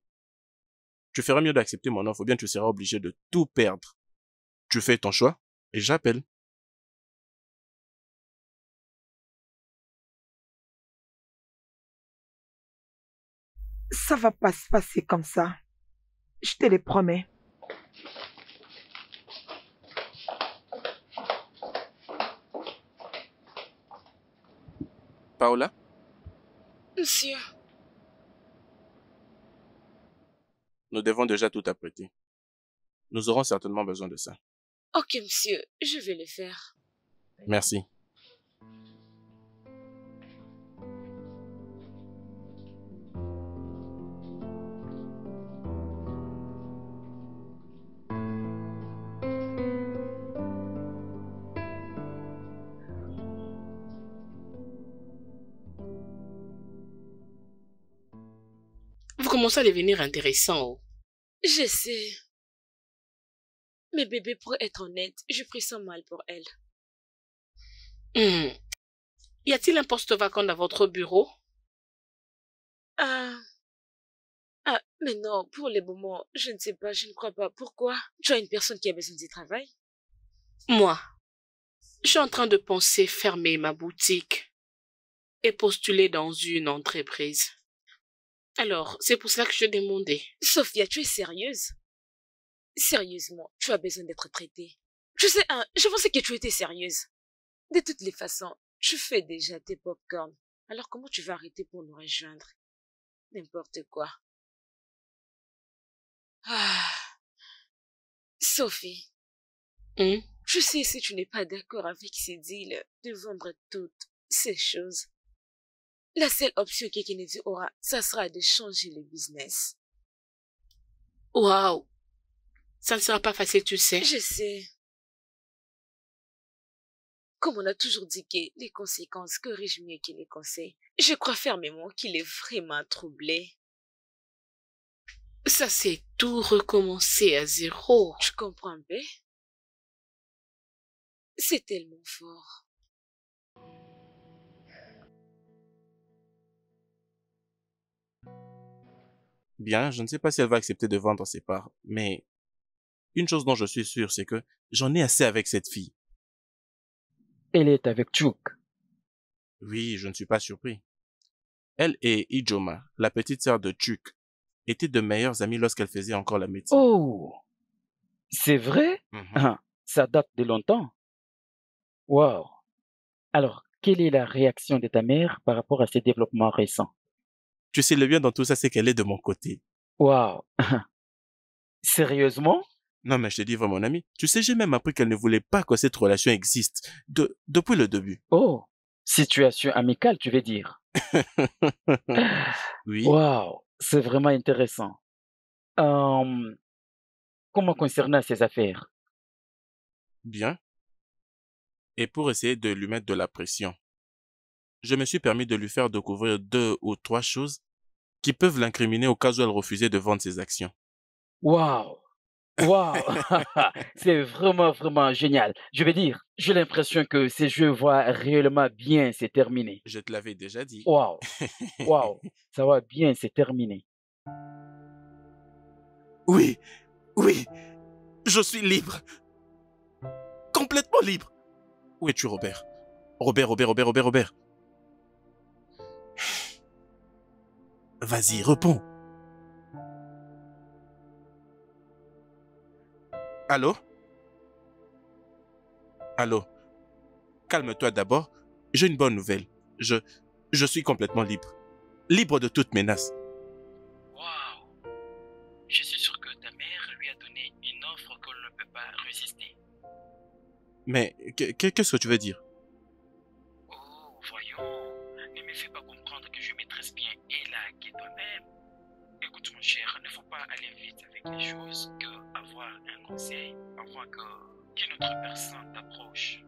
Tu ferais mieux d'accepter mon offre ou bien tu seras obligé de tout perdre. Tu fais ton choix et j'appelle. Ça va pas se passer comme ça. Je te le promets. Paola? Monsieur. Nous devons déjà tout apprêter. Nous aurons certainement besoin de ça. Ok, monsieur, je vais le faire. Merci. Vous commencez à devenir intéressant. Oh. Je sais. Mais bébé, pour être honnête, je pressens mal pour elle. Y a-t-il un poste vacant dans votre bureau? Mais non, pour le moment, je ne sais pas, je ne crois pas. Pourquoi? Tu as une personne qui a besoin du travail? Moi, je suis en train de penser fermer ma boutique et postuler dans une entreprise. Alors, c'est pour cela que je demandais. Sophia, tu es sérieuse? Sérieusement, tu as besoin d'être traitée. Je sais, je pensais que tu étais sérieuse. De toutes les façons, tu fais déjà tes pop-corn. Alors comment tu vas arrêter pour nous rejoindre? N'importe quoi. Sophie. Je sais si tu n'es pas d'accord avec ces deals de vendre toutes ces choses. La seule option que Kennedy aura, ça sera de changer le business. Waouh! Ça ne sera pas facile, tu sais. Je sais. Comme on a toujours dit que les conséquences corrigent mieux que les conseils, je crois fermement qu'il est vraiment troublé. Ça, c'est tout recommencer à zéro. Tu comprends bien? C'est tellement fort. Bien, je ne sais pas si elle va accepter de vendre ses parts, mais une chose dont je suis sûr, c'est que j'en ai assez avec cette fille. Elle est avec Chuk. Oui, je ne suis pas surpris. Elle et Ijoma, la petite sœur de Chuk, étaient de meilleures amies lorsqu'elle faisait encore la médecine. Oh! C'est vrai? Ça date de longtemps. Wow. Alors, quelle est la réaction de ta mère par rapport à ces développements récents? Tu sais, le bien dans tout ça, c'est qu'elle est de mon côté. Waouh! Sérieusement? Non, mais je te dis vraiment, mon ami. Tu sais, j'ai même appris qu'elle ne voulait pas que cette relation existe. Depuis le début. Oh! Situation amicale, tu veux dire? Oui. Waouh! C'est vraiment intéressant. Comment concernant ces affaires? Bien. Et pour essayer de lui mettre de la pression, je me suis permis de lui faire découvrir 2 ou 3 choses qui peuvent l'incriminer au cas où elle refusait de vendre ses actions. Waouh! Waouh! C'est vraiment, vraiment génial. Je veux dire, j'ai l'impression que ces jeux vont réellement bien se terminer. Je te l'avais déjà dit. Waouh! Waouh! Ça va bien se terminer. Oui, oui, je suis libre. Complètement libre. Où es-tu, Robert? Robert. Vas-y, réponds. Allô? Allô? Calme-toi d'abord. J'ai une bonne nouvelle. Je suis complètement libre. Libre de toute menace. Waouh! Je suis sûr que ta mère lui a donné une offre qu'elle ne peut pas résister. Mais qu'est-ce que tu veux dire? Oh, voyons. Ne me fais pas comprendre que je maîtrise bien Ella que toi-même. Écoute, mon cher, il ne faut pas aller vite avec les choses que avoir un conseil avant qu'une autre personne t'approche.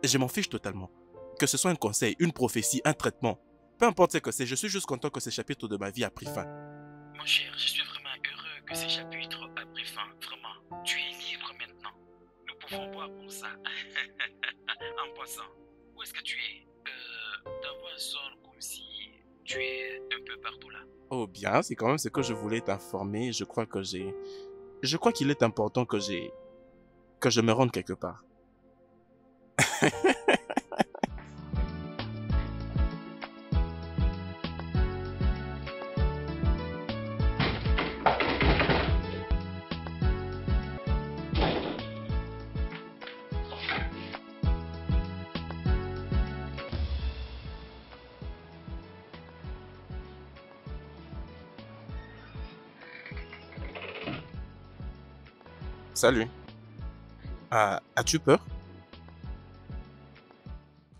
Je m'en fiche totalement. Que ce soit un conseil, une prophétie, un traitement. Peu importe ce que c'est, je suis juste content que ce chapitre de ma vie a pris fin. Mon cher, je suis vraiment heureux que ce chapitre a pris fin. Vraiment, tu es libre maintenant. Nous pouvons boire pour ça. En passant, où est-ce que tu es? Ta voix sonne comme si tu es un peu partout là. Oh bien, c'est quand même ce que je voulais t'informer. Je crois qu'il est important que je me rende quelque part. Salut. As-tu peur?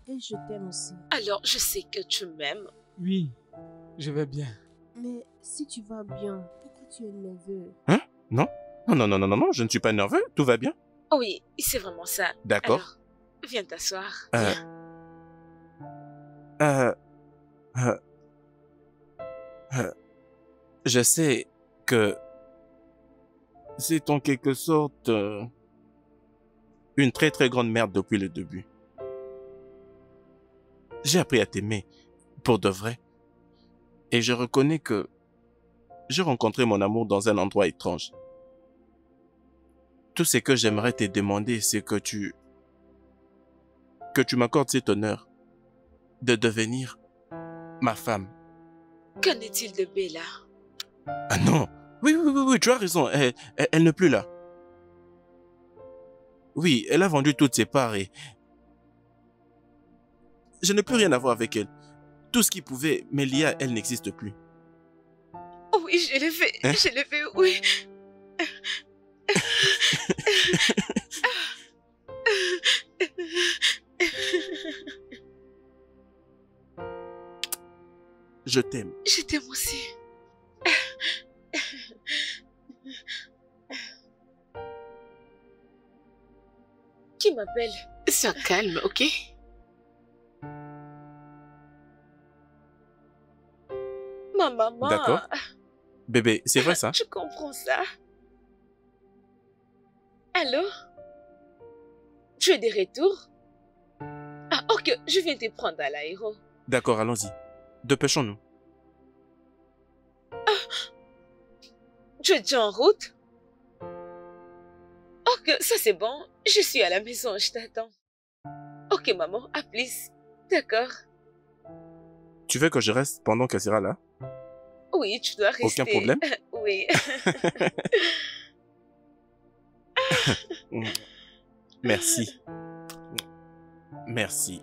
Et je t'aime aussi. Alors, je sais que tu m'aimes. Oui, je vais bien. Mais si tu vas bien, pourquoi tu es nerveux? Hein? Non? Non, je ne suis pas nerveux. Tout va bien. Oui, c'est vraiment ça. D'accord. Alors, viens t'asseoir. Je sais que c'est en quelque sorte une très très grande merde depuis le début. J'ai appris à t'aimer pour de vrai. Et je reconnais que j'ai rencontré mon amour dans un endroit étrange. Tout ce que j'aimerais te demander, c'est que tu m'accordes cet honneur de devenir ma femme. Qu'en est-il de Bella? Ah non! Oui, tu as raison. Elle n'est plus là. Oui, elle a vendu toutes ses parts et je n'ai plus rien à voir avec elle. Tout ce qui pouvait me lier à elle n'existe plus. Oh oui, je l'ai fait. Hein? Je l'ai fait, oui. Je t'aime. Je t'aime aussi. Qui m'appelle? Sois calme, ok? Ma maman. D'accord. Bébé, c'est vrai ça? Je comprends ça. Allô? Tu es de retour? Ah, ok, je viens te prendre à l'aéro. D'accord, allons-y. Dépêchons-nous. Tu es déjà en route? Ok, ça c'est bon. Je suis à la maison, je t'attends. Ok, maman, à plus. D'accord. Tu veux que je reste pendant qu'elle sera là? Oui, tu dois rester. Aucun problème? Oui. Merci. Merci.